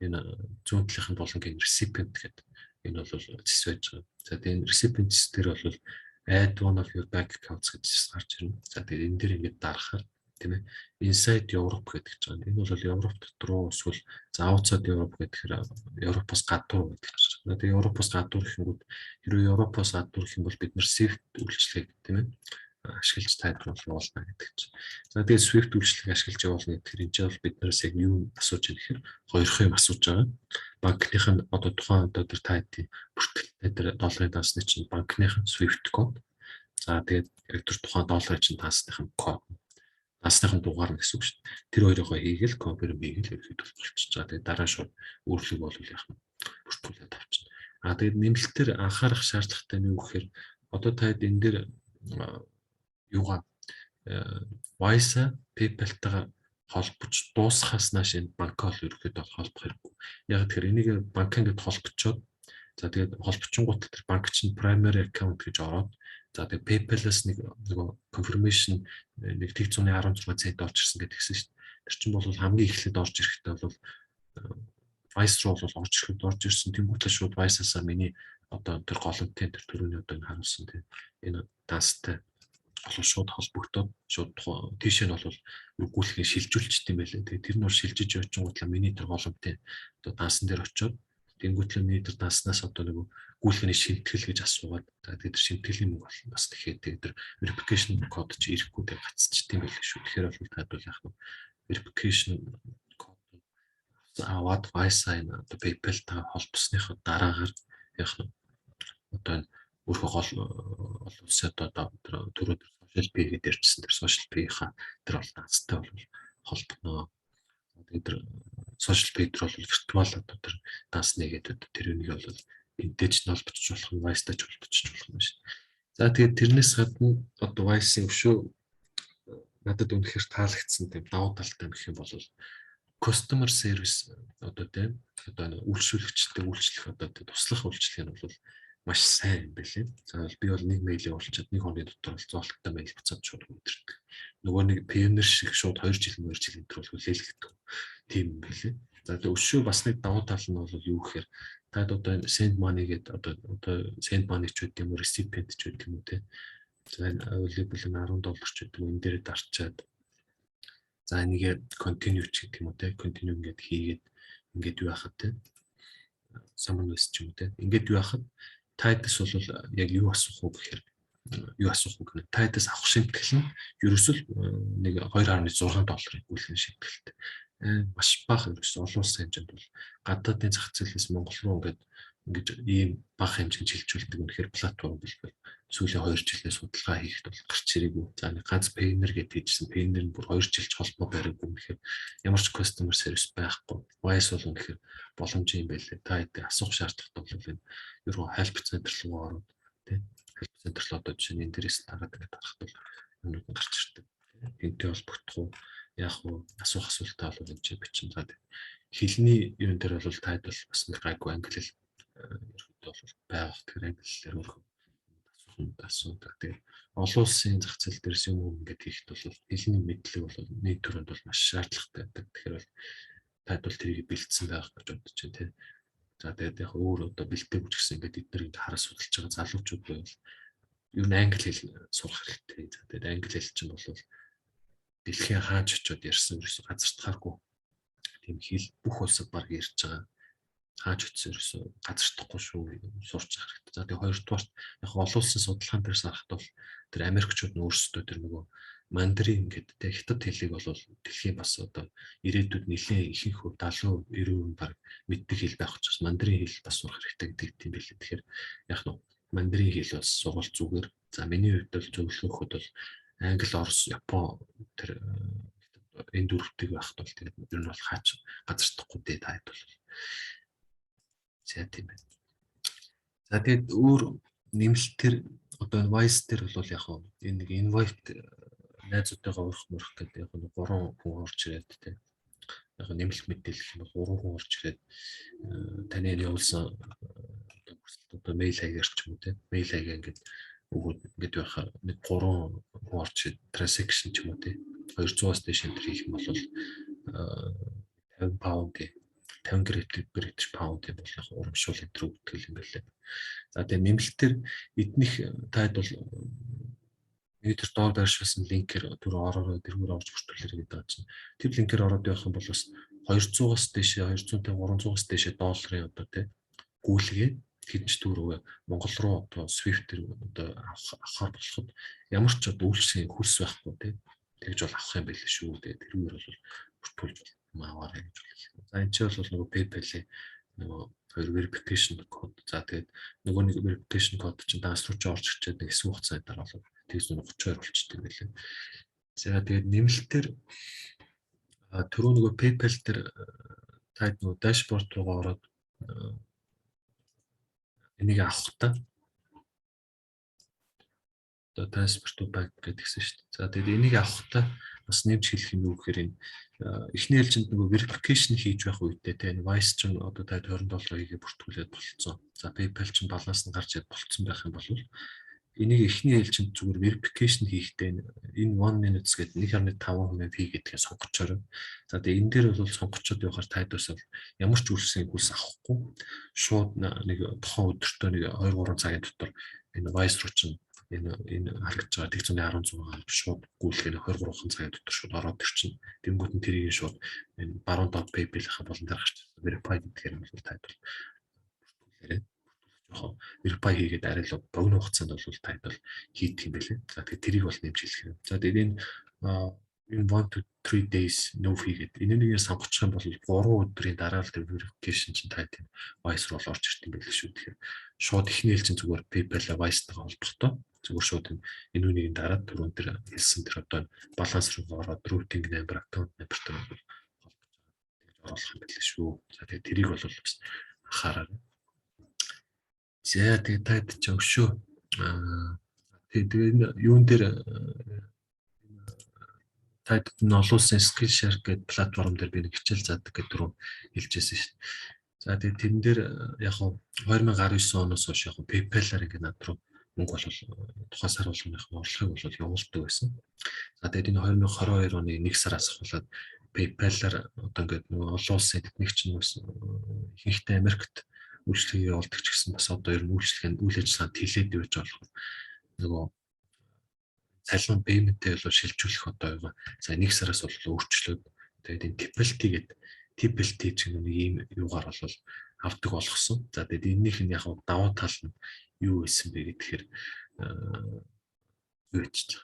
энэ зүүн талынх нь болонгийн recipient гэдэг энэ бол зэс байж байгаа. За тэгээд recipient дээр бол add one of your bank accounts гэж гарч ирнэ. За тэгээд энэ дээр ингээд дарахаар тийм ээ inside Europe гэдэг чинь энэ бол Европ дотор эсвэл за outside Europe гэхээр Европоос гадуур гэдэг чинь. Тэгээд Европоос гадуур гэхэнгүүт хэрвээ Европоос гадуур гэх юм бол бид нэр Swift үйлчлэгийг тийм ээ ашиглаж тайлбарлах болно гэдэг чинь. За тэгээд Swift үйлчлэгийг ашиглаж явуулна гэхээр энэ чинь бол биднээс яг юу асууж байгаа гэхээр хоёрхан юм асууж байгаа. Банкных нь одоо тухайн одоо тэр тайлбарын бүртгэлтэй тэр долларын дансны чинь банкных нь Swift код. За тэгээд яг тэр тухайн долларын чинь дансных нь код. Дансныхын дугаар нь гэсэн үг шүү дээ. Тэр хоёроо хийгээл конфирм хийгээл ихэд болчихж байгаа. Тэгээд дараа шууд өөрлөг бол яах нь бүртгүүлээд авчихна. Тэгээд нэмэлтээр анхаарах шаардлагатай нь юу гэхээр одоо таад энэ дээр юугаа Wise PayPal-тайгаа холбож дуусахаас нааш энэ банкаа л ерөөхдөө холбох хэрэггүй. Яг тэгэхээр энийг банк ингээд холбочоод за тэгээд холбочингууд тэр банк чинь primary account гэж ороод за тэгээд PayPal-аас нөгөө confirmation нэг 116 цент орж ирсэн гэдгийгсэн шүү дээ. Тэр чинь бол хамгийн эхлээд орж ирэхдээ бол Wise руу бол орж ирсэн тэнгуүтлээ шууд Wise-аас миний одоо тэр голомтын тэр төрөний одоо энэ харуулсан тийм энэ дастай бол шууд холбогдоод шууд тийш нь бол үгүүлэхийг шилжүүлчихсэн юм байлээ. Тэгээд тэр нь бол шилжиж явчихгүйтлээ миний тэр голомтын одоо дансан дээр очиод тэнгуүтлээ миний тэр данснаас одоо нэг гүйлхэний шимтгэл гэж асуугаад тэгээд тэр шимтгэлийн мөнгө бол бас тэгэхээр тэгээд тэр verification код чи ирэхгүй тэг гацчихсан юм байлээ шүү. Тэгэхээр бол тайлбал яах вэ? Verification код аваад Wise-ийн одоо PayPal-тай холбосныхоо дараагаар яах вэ? Одоо өөрхөн гол улсад одоо түрүү social pay гэдэг ирсэн тэр social pay-ха тэр бол данстай бол холбоно. Тэгээд тэр social pay дээр бол виртуал одоо тэр данс нэгээд тэр үнийг бол энтэй ч холбогдож болох нь Wise-тай ч холбогдож болох юм шүү. За тэгээд тэрнээс гадна одоо Wise-ийн өшөө надад үнэхээр таалагдсан тийм давуу талтай гэх юм бол customer service одоо тийм одоо үйлчлүүлэгчтэй үйлчлэх одоо туслах үйлчлэг нь бол маш сайн юм байлээ. За би бол нэг мэйл явуулчаад нэг хоногийн дотор зоолттой мэйл буцаад шууд өдөртөг. Нөгөө нэг пионер шиг шууд 2 жил энэ төр бол хүлээлгдэг. Тийм юм байлээ. За тэгээ өшөө бас нэг давуу тал нь бол юу гэхээр таад одоо send money гэдэг одоо send money ч гэдэг юм уу recipient ч гэдэг юм уу те. За available $10 ч гэдэг юм энэ дээрээ дарчаад За энийг continue ч гэдэг юм уу те. Continue ингээд хийгээд ингээд юу яхад те. Someone was ч юм уу те. Ингээд юу яхад Titus бол яг юу асуух уу гэхээр юу асуух уу гэвэл Titus авах шимтгэл нь ерөөсөл нэг 2.6 долларын гүйлхэн шимтгэлтэй. Маш бага ерөөс олон улсын хэмжээнд бол гадаадын зах зээлээс Монгол руу ингэж ийм бага хэмжээнд шилжүүлдэг үнэхээр платформ билбэл сүүлийн 2 жилээс судалгаа хийхэд бол гарч ирээгүй. За нэг ганц Payoneer гэдэг хийжсэн. Payoneer нь бүр 2 жилч холбоо бариагүй үнэхээр ямар ч customer service байхгүй. Wise бол үнэхээр боломжтой юм байлээ. Та хэд асуух шаардлагатай бол энэ ерөө help center руу ороод тийм help center руу одоо жишээ нь интерес тагаад гэдэг харахад бол юмнууд нь гарч ирдэг. Энтэй холбогдох уу яг уу асуух асуултаа бол энэ чинь бичин. За хэлний юун дээр бол таад бол бас нэг гайгүй англи хэл ерөнхийдөө бол байгаад тэгэхээр англи хэлээр өөрөө асуудаг. Тэгээ олон улсын зах зээл дээрс юм ингээд хийхэд бол хэлний мэдлэг бол нийт төрөнд бол маш шаардлагатай байдаг. Тэгэхээр бол таад бол тэрийг бэлдсэн байх гэж бодож байна тийм. За тэгээд яг өөр одоо бэлтээгүй ч гэсэн ингээд эдгээр ингэ хараа судалж байгаа залуучууд байвал юу н англи хэл сурах хэрэгтэй. За тэгээд англи хэл чинь бол дэлхийн хаач очиод ярьсан ерөөсө газарт харахгүй тийм хэл бүх улсад баг ярьж байгаа. Хаач очисон ерөөсө газартахгүй шүү сурч байгаа хэрэгтэй. За тэгээд хоёрдугаарт яг олон улсын судалгаан дээрс харахад бол тэр Америкчууд нь өөрсдөө тэр нөгөө мандарин гэдэг те хятад хэлийг бол дэлхийн бас одоо ирээдүйд нэлээд ихэнх 70 90% баг мэддэг хэл байх учраас мандарин хэл бас сурах хэрэгтэй гэдэг тийм байлээ. Тэгэхээр яг нь мандарин хэл бас сурвал зүгээр. За миний хувьд бол зөвлөхөд бол англи, орос, япон тэр энэ дөрвтийг байхад бол тэгээд ер нь бол хаач газардахгүй дээ таад бол. За тийм байна. За тэгээд өөр нэмэлтээр одоо Wise дээр бол яг энэ нэг invite найзуудтайгаа урах гэдэг яг нэг 3 хүн орж ирээд тийм яг нэмэлт мэдээлэл нь 3 хүн орж ирээд таны явуулсан одоо мэйл хаягаар ч юм уу тийм мэйл хаягаа ингээд өгөөд ингээд байхаа нэг 3 хүн орж ирээд transaction ч юм уу тийм 200-аас дээш энэ хийх юм бол 50 паунд 50 British pound бол яг урамшуул энэ төр өгдөг юм байлаа. За тэгээ нэмэлтээр эднийх таад бол тэр доор байршуулсан линкээр түр ороод тэргээр орж бүртгүүлэрэй гэдэг чинь тэр линкээр ороод явах юм бол бас 200-аас дээшээ 200-тэй 300-аас дээшээ долларын одоо тий гүйлгээ хэдэн ч төгрөгөө Монгол руу одоо Swift-ээр одоо авахар болоход ямар ч одоо үйлчлэгийн хөлс байхгүй тий тэгж бол авах юм байлээ шүү дээ тэргээр бол бүртгүүлж мааваар гэж байна. За энэ ч бол нөгөө PayPal-ийн нөгөө хоёр verification код. За тэгээд нөгөө нэг verification код чинь даас руу ч орж ирчээд нэг хэсэг хугацааны дараа бол тэгс 32 болчтой байлээ. За тэгээд нэмэлтээр түрүү нөгөө PayPal дээр таад нөгөө дашборд руу ороод энийг авахтаа одоо transport to bank гэдгийгсэн шүү дээ. За тэгээд энийг авахтаа бас нэмж хэлэх юм уу гэхээр энэ эхний ээлжинд нөгөө verification хийж байх үедээ те Wise ч одоо таад $20 хийгээ бүртгүүлээд болцсон. За PayPal ч баланс нь гарч ирээд болцсон байх юм бол энийг эхний ээлжинд зүгээр verification хийхдээ энэ 1 minutes гэдэг 1.5% fee гэдгийг сонгочоор. За тэгээ энэ дээр бол сонгочоод явахаар тайдаас ямар ч үйлсийн хөлс авахгүй шууд нэг тухайн өдөртөө нэг 2-3 цагийн дотор энэ Wise руу чинь энэ харагдж байгаа 116 шууд гүйлгээ 23 цагийн дотор шууд ороод ирчин. Тэнгүүд нь тэрийг шууд энэ баруун доод PayPal-ийнхаа болон дээр гарч verify гэдгээр юм бол тайлбар бүртгүүлээрэй. Жохоо verify хийгээд арай л богино хугацаанд бол тайлбар хийдэг юм байлээ. За тэгээд тэрийг бол нэмж хэлэх юм. За тэгээд энэ 1 to 3 days no fee гэдэг. Энийг сонгочих юм бол 3 өдрийн дараа л verification чинь тайлбар Wise руу орж ирэх юм байлээ шүү. Тэгэхээр шууд ихний ээлжин зүгээр PayPal-а Wise-тайгаа холбохгүй зүгээр шууд энэ үнийг дараа түрүүн дээр хэлсэн тэр одоо баланс руу ороод routing number account number төр холбож байгаа. Тэгж оруулах юм байлээ шүү. За тэгээд тэрийг бол бас анхаараарай. За тэгээд таад ч өшөө. Тэгээд энэ юун дээр таад энэ олон улсын Skillshare гэдэг платформ дээр би нэг хичээл заадаг гэдэг түрүү хэлжсэн шүү дээ. За тэгээд тэрэн дээр яг 2019 оноос хойш яг PayPal-аар ингэ над руу мөнгө бол тухайн сар болгоныхоо орлогыг бол явуулдаг байсан. За тэгээд энэ 2022 оны 1 сараас ахуулаад PayPal-аар одоо ингээд нөгөө олон улсын тэднийг чинь ихэнхдээ Америкт үйлчлэгээ явуулдаг ч гэсэн бас одоо ер нь үйлчлэгээ үйл ажиллагаанд хилээд байж болох нөгөө цалин payment-тэй бол шилжүүлэх одоо юугаа за 1 сараас бол өөрчлөөд тэгээд энэ TPLT чинь нэг ийм юугаар бол авдаг болгосон. За тэгээд энэнийх нь яг давуу тал нь юу байсан бэ гэхээр юу гэж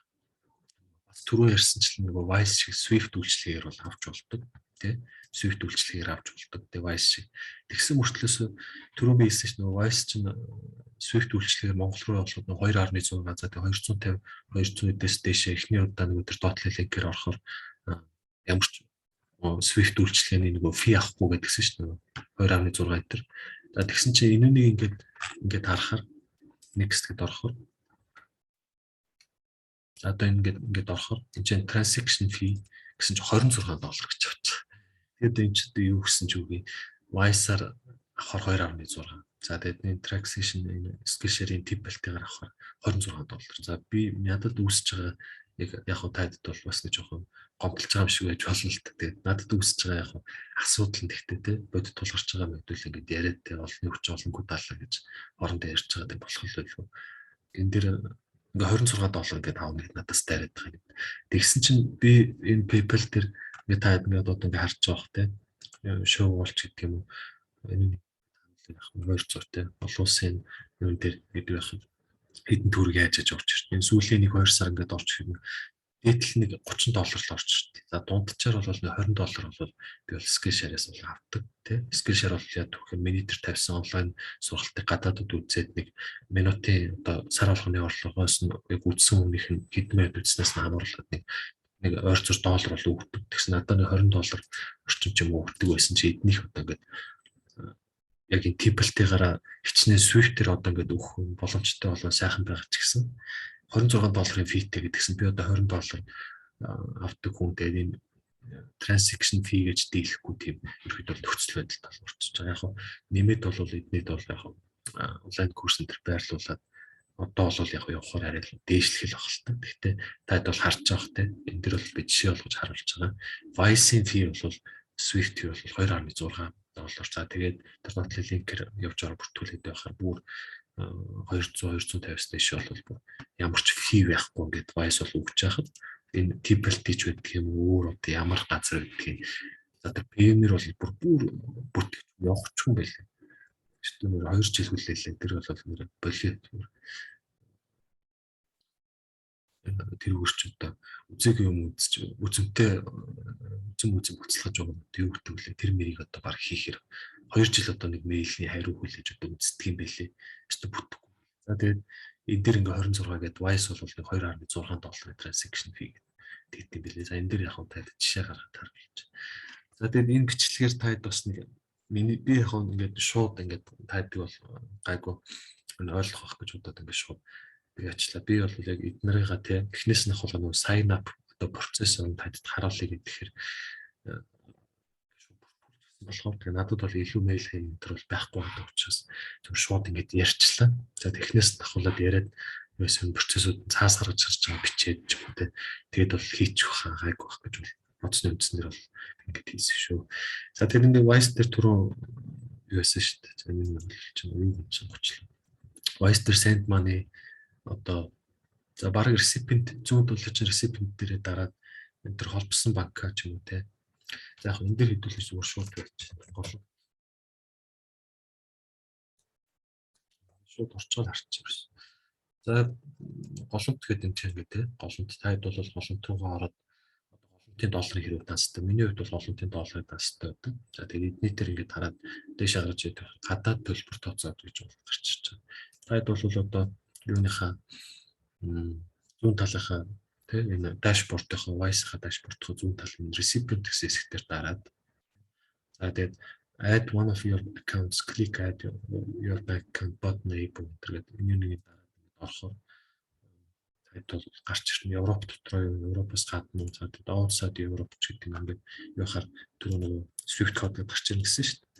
бас түрүү ярьсанчлан нөгөө Wise шиг Swift үйлчлэгээр бол авч болдог тий Swift үйлчлэгээр авч болдог тий Wise шиг тэгсэн мөртлөөс түрүү би хэлсэн чинь нөгөө Wise чинь Swift үйлчлэгээр Монгол руу болоод 2.6 за тий 250 200-ээс дээш эхний удаа нэг өдөр dot link-ээр орохоор ямар ч Swift үйлчлэгээний нөгөө fee авахгүй гэдгсэн шүү дээ 2.6 энэ. За тэгсэн чинь энэнийг ингээд харахаар next гэд орохоор одоо ингээд орохоор энэ чинь transaction fee гэсэн чинь $26 гэж авчих. Тэгээд энэ чинь юу гэсэн ч үгүй Wise-аар авахаар 2.6. За тэгээд энэ transaction энэ Skillshare-ийн TPLT-гаар авахаар $26. За би надад үүсэж байгаа яг тайлд бол бас нэг жоохон гомдлж байгаа юм шиг байж болно л та. Тэгээд надад үүсэж байгаа яг асуудал нь тэгтээ те бодит тулгарч байгаа мэдвэл ингээд яриад те олонний хүч олонгүй даалаа гэж орондоо ярьж байгаа юм болох л байлгүй. Энэ дээр ингээ $26 ингээд аавна гэд надаас дайраад байгаа юм. Тэгсэн чинь би энэ PayPal дээр ингээд та ингээд одоо ингээд харж байгаа те шоу болч гэдэг юм уу. Энэ яг 200 те олон улсын юм дээр гэдэг байх юм. Хэдэн төгрөг яаж аж орж ирсэн. Энэ сүүлийн 1-2 сар ингээд орж ирсэн. Дээдл нэг $30 л орж ирсэн. За дунджаар бол $20 бол би бол Skillshare-аас бол авдаг тий. Skillshare бол яа түүхээр миний дээр тавьсан онлайн сургалтыг гадаадд үзээд нэг минутын одоо сар болгоны орлогоос нь яг үзсэн хүнийх нь хэдэн минут үзснээс нь хамруулаад нэг ойрцоор $1 бол өгдөг. Тэгсэн надад $20 орчим ч юм уу өгдөг байсан чи эднийх одоо ингээд яг энэ TPLT-гаараа хичнээн Swift-ээр одоо ингээд өгөх боломжтой болоо сайхан байгаа ч гэсэн $26-ын фитэй гэдгсэн би одоо $20 авдаг хүн дээр энэ transaction fee гэж дийлэхгүй тийм ерөөд бол нөхцөл байдалд орчиж байгаа. Яг нэмээд бол эднийд бол яг онлайн курс энэ байрлуулад одоо бол яг явахаар арай л дээшлэх л баг л та. Гэхдээ таад бол харж байгаа те энэ дэр бол би жишээ болгож харуулж байгаа. Wise-ийн fee бол Swift fee бол $2.6. За тэгээд dot link-ээр явж байгаа бүртгүүлээд байхаар бүр 200-250-аас дэше бол ямар ч fee байхгүй ингээд Wise бол өгч яхад энэ TPLT ч байдаг юм өөр одоо ямар газар байдаг юм. За тэр Payoneer бол бүр бүтгэж явах юм байлээ. Өөртөө 2 жил хүлээлээ. Тэр бол болиот тэр үрчүүдээ үзээгүй юм үзэж үзэнтэй бүцэлгэж байгаа юм төвөгтэй үлээ тэр мэрийг одоо баг хийхээр 2 жил одоо нэг мэйлийн хариу хүлээж одоо үздэг юм байлээ өөртөө бүтэхгүй. За тэгээд энэ дээр ингээ 26 гэдэг Wise бол нэг $2.6 transaction fee гэдэг юм байлээ. За энэ дээр яг таад жишээ гаргаад харуулж. За тэгээд энэ бичлэгээр таад бас нэг миний би яг ингээд шууд ингээд таадаг бол гайгүй ойлгох байх гэж бодоод ингээд шууд би ачлаа. Би бол яг эднэрийга тий эхнээс нь хол sign up одоо процесс тадд харуулъя гэхээр болохоор тэгээ надад бол илүү мэйл хийх энэ бол байхгүй байгаа учраас зөв шууд ингэж ярьчлаа. За технээс нь хавуулаад яриад юусэн процессыг цаас гаргаж ирж байгаа бичээд ч юм уу тий. Тэгээд бол хийчих гайгүй байх гэж бол бодсны үндснэр бол ингэж хийсэн шүү. За тэр нэг Wise дээр түрүү юусэн шүү дээ. За энэ бол чинь үеийн гочлоо. Wise дээр send money одоо за баг recipient $100 recipient дээрээ дараад энэ төр холбосон банкаа ч юм уу те. За яг энэ дээр хэдүүлэх зүгээр шууд байж гол. Шууд орчоод харчих. За голомт гэдэг юм чинь те. Голомт таад бол голомт руугаа ороод голомтын долларын хэрэг тастай. Миний хувьд бол голомтын долларын тастай байдаг. За тэгээд эдний дээр ингээд хараад дэш гаргаж идэх гадаад төлбөр тооцоод гэж гарч ирж байгаа. Таад бол одоо юуныхаа зүүн талынхаа тийм энэ дашбордынхаа Wise-ийнхаа дашбордынхаа зүүн талын recipient гэсэн хэсгээр дараад за тэгээд add one of your accounts click add your bank account button enable гэдэг нэг дараад орохоор тэгээд бол гарч ирнэ Европ дотор Европоос гадна за тэгээд outside Европ ч гэдэг юм ингээд яхаар түрүү нэг Swift code гарч ирнэ гэсэн шүү дээ.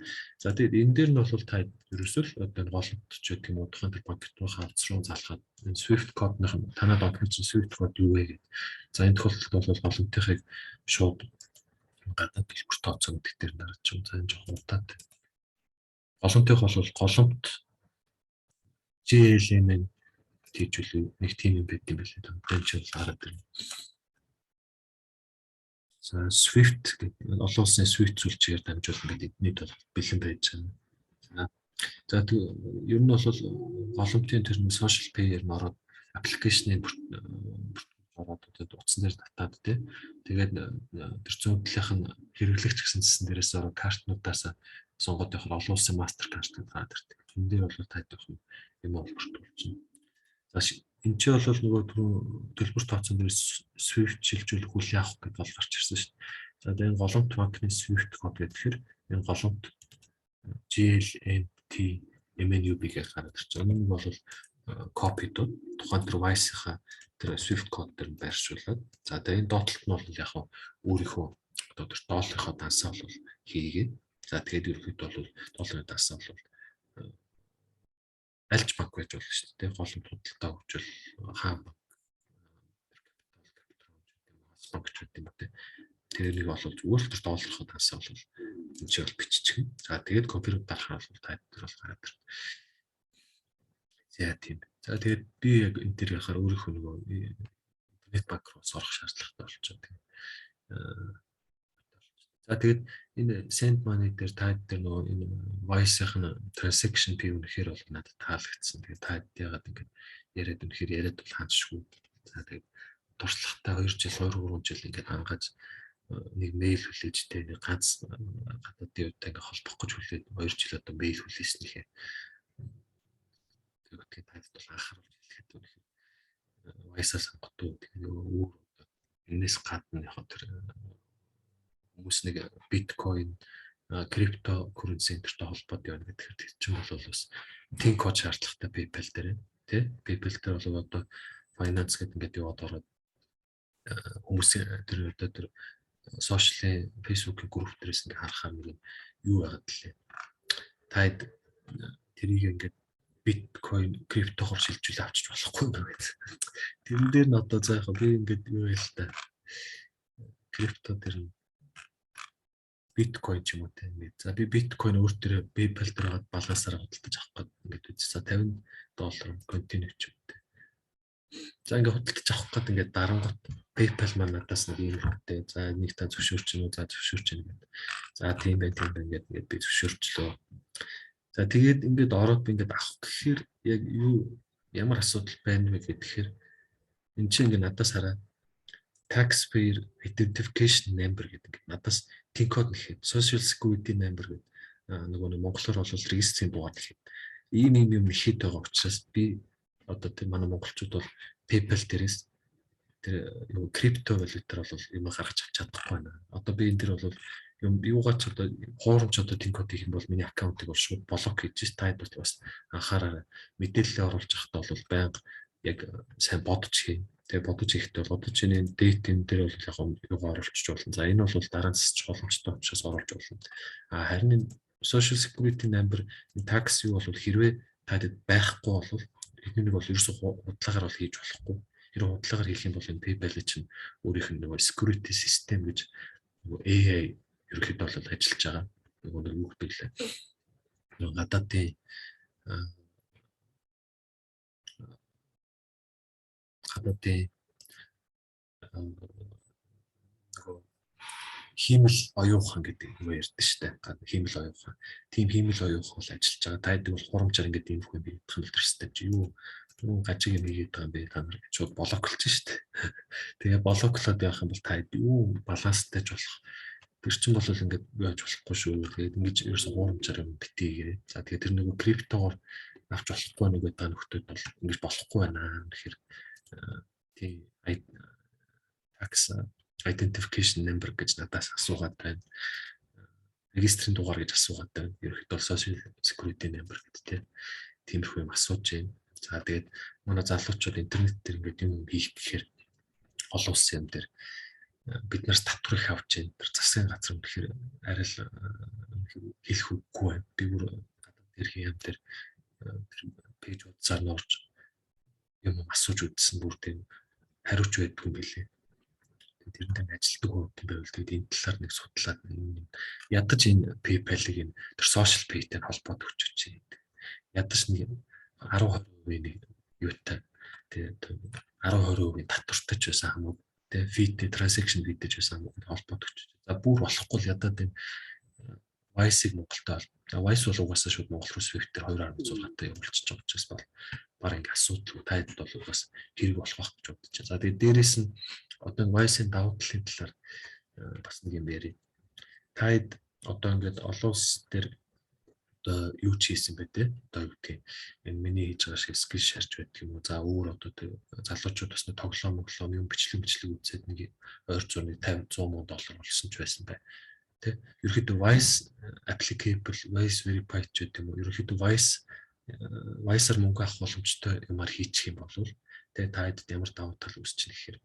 За тэгээд энэ дээр нь бол та ерөөсөө л одоо голомт ч гэх юм уу тухайн банкт руу хавц руу залхаад энэ Swift code-ных танаа банкны Swift code юу вэ гэдэг. За энэ тохиолдолд бол голомтынхыг шууд гадаад төлбөр тооцоо гэдэг дээр дарж юм. За энэ жоохон удаатай. Голомтынх бол голомт GLM-ийн хийжүүл нэг тийм юм байт юм билээ. Тэмч хараад байна. За Swift гэдэг олон улсын Swift зүйлчээр дамжуулан гэдэг нийт бол бэлэн байж байна. За ер нь бол голомтын тэр нэг social pay-ээр нь ороод аппликейшнийг ороод утсан дээр татаад тэгээд тэр зүүнтлийнх нь хэрэглэгч гэсэн зэсэн дээрээс ороод картнуудаас сонгоод явах олон улсын мастер картыг гараад ирдэг. Энд дээр бол тайлбар юм олборт болж байна. За энэ ч бол нөгөө төлбөр тооцоон дээр Swift шилжүүлэх үйл явах гэдэг бол гарч ирсэн шүү дээ. За энэ голомт банкны Swift код гэхээр энэ голомт GLMT MNUB гэж гараад ирсэн. Энэ бол копидууд тухайн тэр Wise-ийнхаа тэр Swift код дээр байршуулад за энэ доотлолт нь бол яг өөрийнхөө одоо тэр долларынхаа дансаа бол хийгээд за тэгээд ерөөхдөө бол долларын дансаа бол альж банк байж болно шүү дээ. Голомт худалдаа хөгжил хаан банк банк гэдэг юм байна. Тэрнийг бол зүгээр л тэр долларынхаа дансаа бол энэ ч бол биччих. За тэгээд компьютер дарахаар бол тайлбар бол гараад ирнэ. За тийм. За тэгээд би яг энэ дээр яхаар өөрийнхөө нөгөө интернет банк руу орох шаардлагатай болчиход. За тэгээд энэ send money дээр таад дээр нөгөө энэ Wise-ийн transaction fee үнэхээр бол надад таалагдсан. Тэгээд таад ягаад ингэж яриад үнэхээр яриад бол хааншгүй. За тэгээд туршлагатай 2 жил 2-3 жил ингэж хангаж нэг мэйл хүлээж нэг ганц гадаадын үедээ ингэ холбох гэж хүлээд 2 жил одоо мэйл хүлээснийхээ тэгээд таад бол анхааруулж хэлэхэд үнэхээр Wise-аас сонгодог. Тэгээд өөр энэс гадна яг тэр хүмүүс нэг биткойн крипто currency энтертэй холбоотой байна гэдэг. Тэр чинь бол бас тин код шаардлагатай PayPal дээр тий. PayPal дээр бол одоо finance гэдэг ингээд яваад ороод хүмүүсийн тэр одоо тэр сошиалын Facebook-ийн групп дээрээс ингээд харахаар нэг юу байгаад лээ. Таад тэрийг ингээд биткойн криптогоор шилжүүл авчиж болохгүй юм байна. Тэрэн дээр нь одоо за яг би ингээд юу яа л та крипто дээр биткойн ч юм уу тийм. За би биткойн өөр төрөө PayPal дээр гад балансаар худалдаж авах гэдэг үзсэн. За $50 континент ч юм уу. За ингээд худалдаж авах гэдэг ингээд дарангууд PayPal маань надаас нэг юм хэрэгтэй. За нэг та зөвшөөрч юм уу? За зөвшөөрч юм гэдэг. За тийм байх ингээд би зөвшөөрчлөө. За тэгээд ингээд ороод би ингээд авах гэхээр яг юу ямар асуудал байна вэ гэхээр энэ чинь ингээд надаас хараа taxpayer identification number гэдэг надаас TIN код нэхэд social security number гэдэг нөгөө монголоор бол регистрийн дугаар нэхэд ийм юм нэхэд байгаа учраас би одоо тийм манай монголчууд бол PayPal дээрээс тэр юу крипто валютаар бол юм гаргаж авч чадахгүй байна. Одоо би энэ дэр бол юм юугаач одоо хуурамч одоо TIN код хийх юм бол миний аккаунтыг бол шууд блок хийж таад бас анхаараа мэдээлэл оруулж явахдаа бол байнга яг сайн бодож хийн. Тэгээ бодож ихдээ бол одоо чиний дэйт энэ дээр бол яг юугаар оруулчих болно. За энэ бол дараа нь засчих боломжтой учраас оруулж болно. Харин social security number tax юу бол хэрвээ таад байхгүй бол энийг бол ерөөсөө худалдаагаар бол хийж болохгүй. Тэр худалдаагаар хийх юм бол энэ PayPal чинь өөрийнх нь нөгөө security system гэж нөгөө AI ерөөхдөө бол ажиллаж байгаа. Нөгөө юу гэдэг лээ. Нөгөө гадаадын хиймэл оюухан гэдэг юм ярьдэн штэ. Хиймэл оюухан. Тим хиймэл оюухан бол ажиллаж байгаа. Таадаг бол хурамчаар ингээд ийм хүн бий хэлтэрстэй чи юу гажиг юм хийгээд байгаа юм бэ та нар гэж шууд блоклж штэ. Тэгээ блоклоод явах юм бол та юу баланстай ч болох. Тэр чинь бол ингээд юу яаж болохгүй шүү. Тэгээд ингэж ерөөсөн хурамчаар юм битээгээ. За тэгээд тэр нэг криптогоор авч болохгүй нэг гэдэг нөхдөд бол ингэж болохгүй байна. Тэгэхээр тийм tax identification number гэж надаас асуугаад байна. Регистрийн дугаар гэж асуугаад байна. Ерөнхийдөө social security number гэдэг тиймэрхүү юм асууж байна. За тэгээд манай залуучууд интернет дээр ингээд юм хийх гэхээр олон улсын юм дээр бид нарт татвар их авч байна. Тэр засгийн газар үнэхээр арай л хэлэх үггүй байна. Би бүр гадаад ирэх юм дээр пэйж утсаар норж юм асууж үзсэн бүр тийм хариуч байдгүй юм билээ. Тэр дээр ажилтдаг хүмүүс байвал тэгээд энэ талаар нэг судлаад ядаж энэ PayPal-ыг энэ тэр social pay-тэй холбоод өгч чинь. Ядаж нэг 10% нэг юутай тий 10-20% татвартай ч байсан хамаагүй тий feed transaction feed ч байсан хамаагүй холбогдож. За бүр болохгүй л ядаад энэ Wise-ыг Монголтой бол. Wise бол угаасаа шууд Монгол руу Swift-ээр 2.6-тай явуулчихж байгаа учраас бол баг ингээ асуудал тайд бол угаас хэрэг болох байх гэж бодож байна. За тэгээд дээрэс нь одоо Wise-ийн давуу талын талаар бас нэг юм ярив. Тайд одоо ингээд олон улс дээр одоо юу ч хийсэн бай тээ. Одоо юу гэдгийг энэ миний хийж байгаа шиг скил шарж байдаг юм уу. За өөр одоо залуучууд бас нэг тоглоом юм бичлэг үзээд нэг ойр зууны 50-100 сая доллар болсон ч байсан бай. Тэ ерөөхдөө Wise applicable Wise verified ч гэдэг юм уу. Ерөөхдөө Wise-аар мөнгө авах боломжтой юмар хийчих юм бол тэ таад ямар давуу тал үүсч нэхэр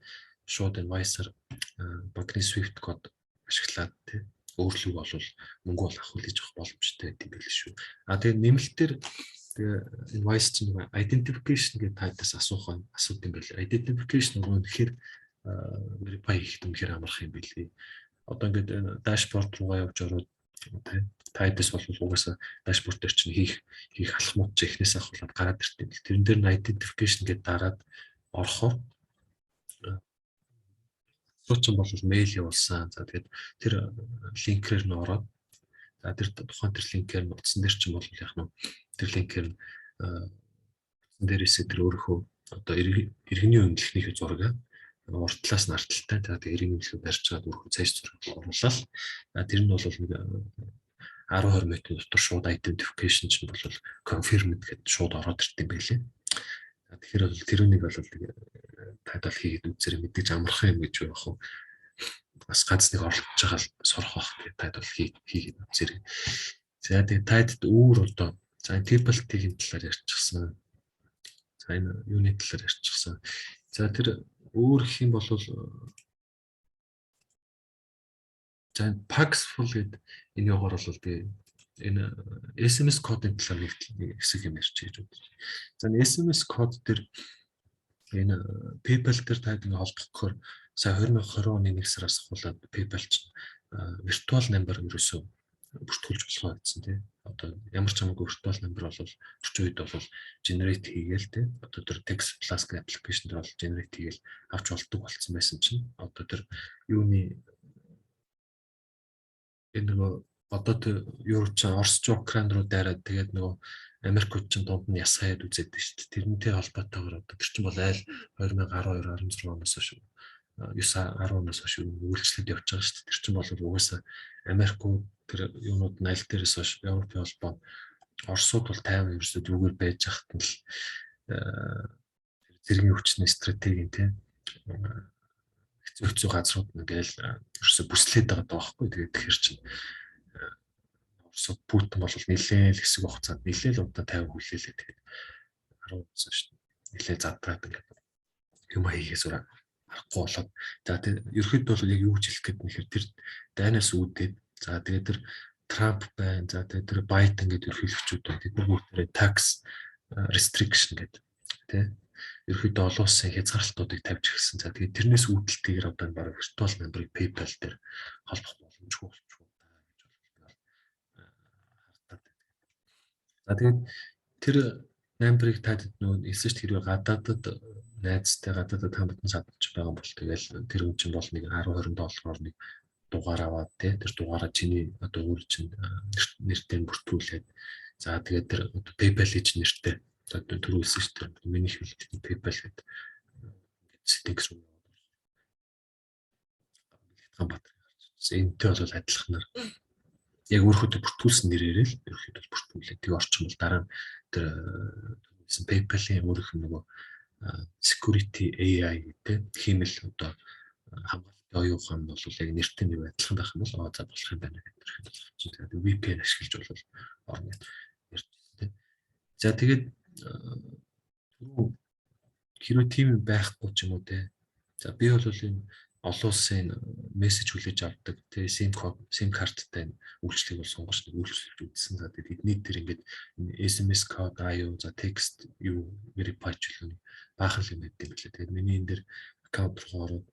шууд энэ Wise-аар банкны Swift код ашиглаад тэ өөрлөг болвол мөнгө бол авах хийж авах боломжтой гэдэг юм биш шүү. Тэгээ нэмэлтээр энэ Wise чинь нэг identification гэдэг тайдаас асуух асуудал юм байна. Identification нөгөө тэгэхээр verify хийх юм хэрэг амарх юм билий. Одоо ингээд дашборд руугаа явж ороод тайдас бол угаасаа дашборд дээр чинь хийх алхмууд ч эхнээс ахуулаад гараад ирдэг. Тэрэн дээр нь identification гэдэг дараад орохоор суучин бол мэйл явуулсан. За тэгээд тэр линкээр нь ороод за тэр тухайн тэр линкээр нь утсан дээр чинь бол яг нь тэр линкээр нь утсан дээрээсээ тэр өөрийнхөө одоо иргэний үнэлэхнийхээ зураг урд талаас нь арталтай. Тэгээд иргэний үнэлгээ барьж чад өөрийнхөө цааш зураг оруулаад тэр нь бол нэг 10-20 метр дотор шууд identification чинь бол confirmed гэдэг шууд ороод ирд юм байлээ. Тэгэхээр бол тэрүүнийг бол тайлбар хийгээд үзээр мэдээж амархан юм гэж байх уу. Бас ганц нэг орлож байгаа л сурах байх гэдэг тайлбар хийгээд үзээр. За тэгээд тайдд өөр одоо за Tibalt-ийн талаар ярьчихсан. За энэ юуны талаар ярьчихсан. За тэр өөр их юм бол за Paxful гэдэг энэ ягаар бол би энэ SMS кодын талаар нэг хэсэг юм ярьж гэж бодож. За энэ SMS код дээр энэ PayPal дээр таад ингээ холбохоор сая 2020 оны 1 сараас ахуулаад PayPal чинь виртуал number ерөөсөө бүртгүүлж болох гэсэн тийм. Одоо ямар ч хамаагүй виртуал number бол орчин үед бол generate хийгээл тийм. Одоо тэр Text Plus гэх аппликейшн дээр бол generate хийгээл авч болдог болсон байсан чинь одоо тэр юуны энэ нөгөө одоо тэр Европ ч Оросч Украин руу дайраад тэгээд нөгөө Америкууд ч дунд нь яс хаяад үзээд байна шүү дээ. Тэрнтэй холбоотойгоор одоо тэр чинь бол айл 2012 16 оноос хойш 9-10 оноос хойш үйлчлэлд явж байгаа шүү дээ. Тэр чинь бол угаасаа Америкууд тэр юунууд нь аль дээрээс хойш Европын холбоо Оросууд бол тайван ерөөсөө зүгээр байж хахад нь л зэргийн хүчний стратегийн тийм хэцүү газрууд нэгэл ерөөсө бүслээд байгаа даахгүй. Тэгээд тэгэхэр чинь Оросод Путин бол нэлээл хэсэг хугацаанд нэлээл удаа 50 хүлээлээ. Тэгээд 10 оноос шүү дээ. Нэлээл задраад ингээд юм хийхээс өөр аргагүй болоод за тэгээд ерөөхдөө бол яг юу гэж хэлэх гээд нэхэр тэр дайнаас үүдээд за тэгээд тэр Трамп байна. За тэгээд тэр Байден гэдэг ерөнхийлөгчүүд байна. Тэд нар бүгдээрээ tax restriction гэдэг тийм ерөөхдөө олон улсын хязгаарлалтуудыг тавьж ирсэн. За тэгээд тэрнээс үүдэлтэйгээр одоо баг виртуал number-ыг PayPal дээр холбох боломжгүй болчихгоо та гэж хардаад байна. За тэгээд тэр number-ыг таад нөгөө эсэж тэрээр гадаадад найзтай гадаадад хамтдан садч байгаа бол тэгэл тэр хүн чинь бол нэг 10-20 доллараар нэг дугаар аваад тэр дугаараа чиний одоо өөр чинь нэртэй бүртгүүлээд за тэгээд тэр PayPal-ийн нэртэй за төрүүлсэн шүү дээ. Миний хэлдэг PayPal гэдэг сэтгс рүү Ганбаатар гарч ирсэн. Энэтэй бол адилханаар яг өөрөөдөө бүртгүүлсэн нэрээрээ л ерөөхдөө бүртгүүлээ. Тэгээ орчин бол дараа нь тэр PayPal-ийн өөрөх нөгөө security AI гэдэг хиймэл одоо хамгаалалтын оюухан бол яг нэртэй нэг адилхан байх юм бол за болох юм байна гэдэг хэрэг чинь. Тэгээд VPN ашиглаж бол орно ярьжсэн. За тэгээд хэрвээ тийм байхгүй ч юм уу те. За би бол энэ олон улсын мессеж хүлээж авдаг те SIM карттай үйлчлэгийг бол сонгож үйлчлүүлж үзсэн. За тэгээд эдний дээр ингээд SMS код аюу за текст юу verify чөлөө баахал юм байдаг юм лээ. Тэгээд миний энэ дээр аккаунт руу ороод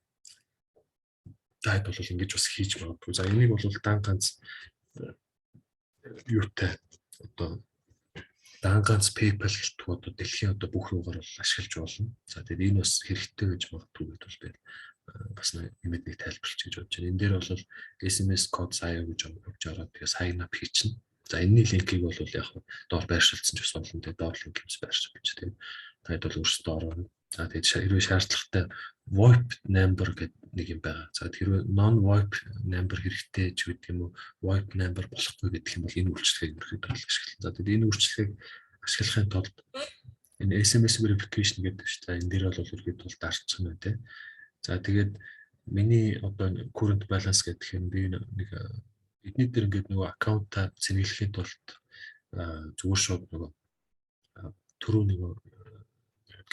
тайп бол ингэж бас хийж магадгүй. За энийг бол дан ганц юутай одоо ганц PayPal гэлтгүй одоо дэлхийн одоо бүх руугаар бол ашиглаж болно. За тэгээд энэ бас хэрэгтэй гэж магадгүй гэдээ бол би бас нэмээд нэг тайлбарлаж гэж бодож байна. Энэ дээр бол SMS код сая гэж өгч ороод тэгээд sign up хийчихнэ. За энэний линкийг бол яг доор байршуулсан ч бас болно. Тэгээд доор линк юмс байршуулж тэгээд таад бол өөрсдөө ороо. За тэгээд хэрвээ шаардлагатай VoIP number гэдэг нэг юм байгаа. За хэрвээ non VoIP number хэрэгтэй ч гэдэг юм уу, VoIP number болохгүй гэдэг юм бол энэ үйлчлэгийг ерөөхдөө ашиглана. За тэгээд энэ үйлчлэгийг ашиглахын тулд энэ SMS verification гэдэг шүү дээ. Энэ дээр бол ерөөхдөө бол дарчих юм байна те. За тэгээд миний одоо current balance гэдэг юм би нэг эдний дээр ингээд нөгөө аккаунтаа цэнгэлэхийн тулд зүгээр шууд нөгөө түрүү нөгөө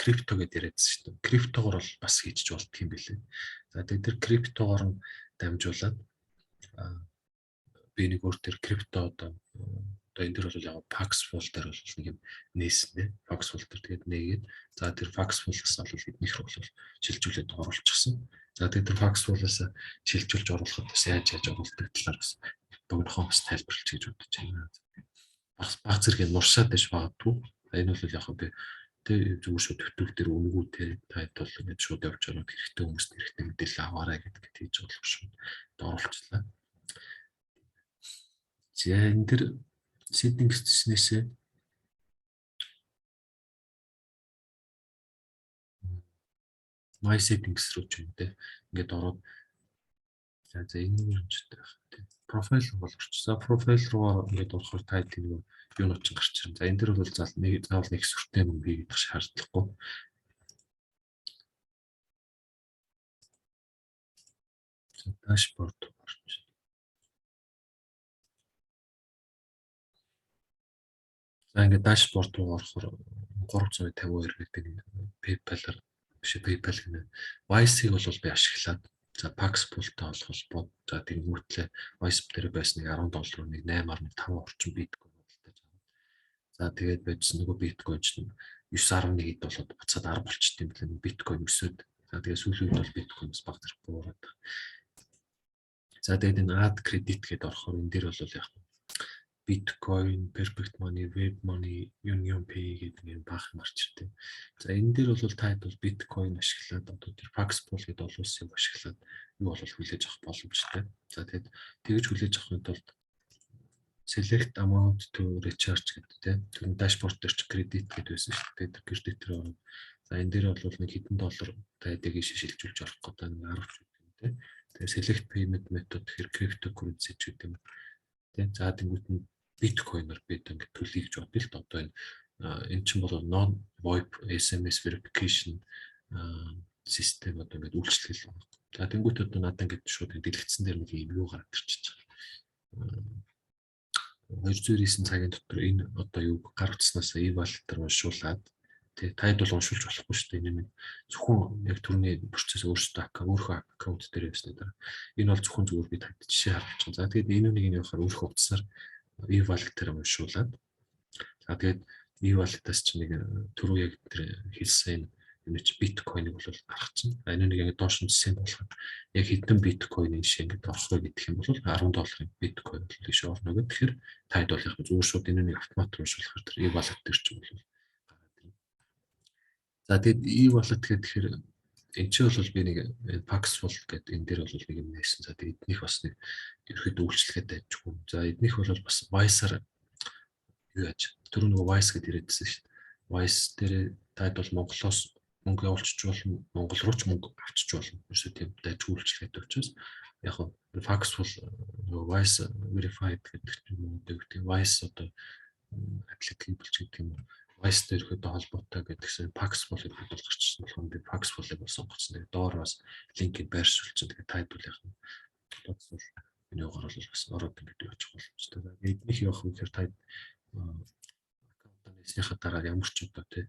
крипто гэдээ яриадсан шүү дээ. Криптогоор бол бас хийчих болт юм билээ. За тэгээд тэр криптогоор нь дамжуулаад би нэг өөр тэр крипто одоо энэ дээр бол яг Paxful дээр бол нэг юм нээсэн. Paxful дээр тэгээд нээгээд за тэр Paxful-аас бол эднийх бол шилжүүлээд оруулчихсан. За тэгээд тэр Paxful-аас шилжүүлж оруулахад бас яаж оруулдаг талаар бас богинохон бас тайлбарлаж гэж бодож байна. Баг зэрэг нуршаад байж магадгүй. Энэ бол яг би тэг зүгээр шууд төвтөг дээр өнгөө те таад бол ингэж шууд явж ороод хэрэгтэй хүмүүст хэрэгтэй мэдээлэл аваарай гэдгийг хийж болох шууд оруулчлаа. За энэ дэр settings гэснээсээ my settings руу ч юм те ингээд ороод за энэ юу ч таах те профайл руу орчихсон. Профайл руу ингээд орохоор тайлбар нэг юунууд ч гарч ирнэ. За энэ дэр бол заавал нэг сүртэй юм бий гэдэг шаардлагагүй. Дашборд орчих. За ингээд дашборд руу орохоор 352 гэдэг PayPal-аар биш PayPal гэнэ. Wise-ийг бол би ашиглаад за Paxful-тай холбоод за тэгэнгүүтлээ Wise дээр байсан нэг $10 нэг 8.5 орчим биткойн бодлоо. За тэгээд байжсэн нөгөө биткойн ч 9.1 хэд болоод буцаад 10 болчтой юм билээ биткойн өсөөд. За тэгээд сүүлийн үед бол биткойнс баг зэрэг буураад. За тэгээд энэ add credit гэдээ орохоор энэ дээр бол яг биткойн, perfect money, web money, union pay гэдэг юм баах марчтай. За энэ дээр бол таад бол биткойн ашиглаад одоо тэр Paxful гэдэг олон улсын ашиглаад юу бол хүлээж авах боломжтой. За тэгээд тэгж хүлээж авахын тулд select amount to recharge гэдэг тийм тэр дашборд дээр ч кредит гэдэг байсан шүү дээ. Тэр кредит рүү ороод за энэ дээр бол нэг хэдэн доллар таадаг иш шилжүүлж орох гэдэг нэг 10 ч гэдэг юм тийм. Тэгээд select payment method гэхээр cryptocurrency ч гэдэг юм. Тийм за тэнгуут нь биткойноор бид ингээд төлөе гэж бодъё л одоо энэ чинь бол non VoIP SMS verification систем одоо ингээд үйлчлэл байна. За тэнгуут одоо надад ингээд шууд дэлгэцсэн дээр нэг юм юу гараад ирчихэж байгаа. 209 цагийн дотор энэ одоо юу гаргацснаас e-wallet дээр уншуулад тэгээ таад бол уншуулж болохгүй шүү дээ. Энэ зөвхөн яг түрүүний процесс өөрөөсөө өөрийнхөө аккаунт дээр явсны дараа энэ бол зөвхөн зүгээр би танд жишээ харж байгаа. За тэгээд энэ үнийг явахаар өөрийнхөө утасаар e-wallet дээр уншуулад за тэгээд e-wallet-аас ч нэг түрүү яг тэр хэлсэн юм чи биткойныг бол гаргачихна. Энэ нэг ингэ доош нь жишээ болгоход яг хэдэн биткойн шиг ингэ орох вэ гэдэг юм бол $10 биткойн бол тийш орно гэдэг. Тэгэхээр таад бол яг зүгээр шууд энэ нэг автомат уншуулахаар тэр e-wallet дээр ч юм бол гараад ирнэ. За тэгээд e-wallet гэхээр энэ чинь бол би нэг Paxful гэдэг энэ дээр бол нэг юм нээсэн. За тэгээд эднийх бас нэг ерөөхдөө үйлчлэгээд байжгүй. За эднийх бол бас Wise-аар юу яаж түрүү нөгөө Wise гэдээ ирээдсэн шүү дээ. Wise дээр таад бол Монголоос мөнгө явуулчих болно, Монгол руу ч мөнгө авчиж болно. Ерөөсөө тийм дайггүй үйлчлэгээд учраас яг нь Paxful нөгөө Wise verified гэдэг юм уу гэдэг Wise одоо applicable гэдэг юм уу. Wise дээр ихэд холбоотой гэдгсэн Paxful гэдэг бол гарчсан болохоор би Paxful-ыг бол сонгоцсон. Тэгээд доор бас линкийг байршуулсан. Тэгээд тайлбар яг нь Paxful энэ угаар бол бас ороод ингэж явчих боломжтой. Эднийх явах үгээр таад аккаунтаа нээснийхаа дараа ямар ч одоо тий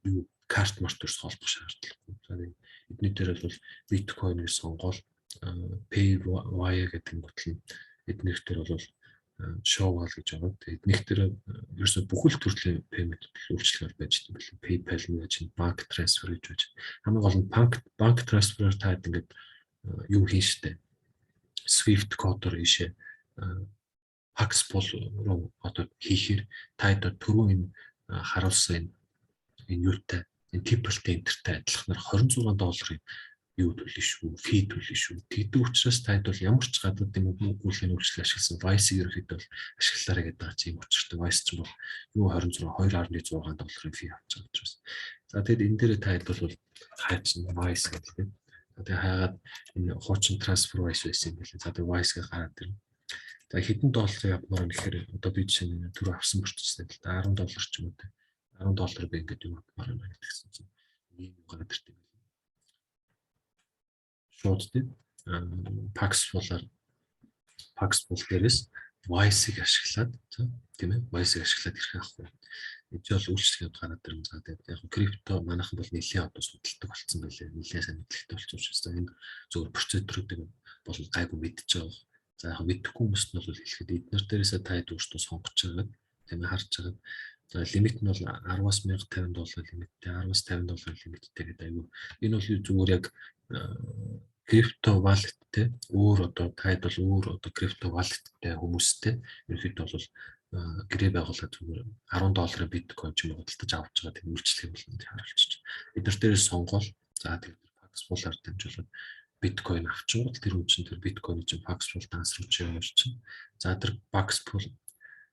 юу карт мартурс холбох шаардлагагүй. За эдний дээр бол биткойныг сонгоод PayWire гэдэг гүтл эднийх дээр бол Showwall гэж байгаа. Эднийх дээр ерөөсө бүхэл төрлийн payment үйлчилгээр байж байгаа юм. PayPal гэж банк трансфер гэж байж. Хамгийн гол нь банк трансферээр таад ингээд юу хийн штэ. Swift кодоор ийшээ Paxful руу одоо хийхээр та одоо түрүү энэ харуулсан энэ юутай энэ Tipple-тэй энтертэй адилханаар $26 юу төлнө шүү, фи төлнө шүү. Тэгдэг учраас таад бол ямар ч гадаадын мөнгөлийн үйлчлэл ашигласан Vice ерөөхдөө бол ашиглаарай гэдэг байгаа чинь учиртай. Vice ч бол юу 2.6 долларын фи авч байгаа учраас. За тэгэд энэ дээр таад бол хайчин Vice гэдэг тийм. Тэгээ хаагаад энэ хуучин transfer Vice байсан юм билээ. За тэгээ Vice-гээ гараад ирнэ. За хэдэн доллар явмаар нэхэр одоо би жишээ нь түрүү авсан мөрчсөн л да $10 ч юм уу те. $10 би ингээд юм авмаар байна гэсэн чинь ийм гараад ирдэг. Шууд тийм Paxful дээрээс Vice-ыг ашиглаад тийм ээ Vice-ыг ашиглаад ирэх аахгүй. Энд бол үйлчлэгээд гараад ирэн за тэгээд яг крипто манайхан бол нэлээд одоо судалдаг болсон байлээ. Нэлээд сайн мэдлэгтэй болсон учраас энэ зөвхөн процедуруудыг бол гайгүй мэдчихэж байгаа. За яг мэдэхгүй хүмүүст нь бол хэлэхэд эднэр дээрээсээ та өөртөө сонгож байгаа тийм ээ харж байгаа. За лимит нь бол $10,050 лимиттэй, $10-50 лимиттэй гэдэг аюу. Энэ бол зүгээр яг крипто валюттэй өөр одоо таад бол өөр одоо крипто валюттэй хүмүүстэй ерөөхдөө бол гэрээ байгуулаад зүгээр $10 биткойн ч юм уу худалдаж авч байгаа тийм үйлчлэг болно харуулчих. Эдгээр дээрээ сонгоол за тэгээд Paxful-аар дамжуулаад биткойн авчихвал тэр хүн чинь тэр биткойн чинь Paxful трансфер хийж чинь. За тэр Paxful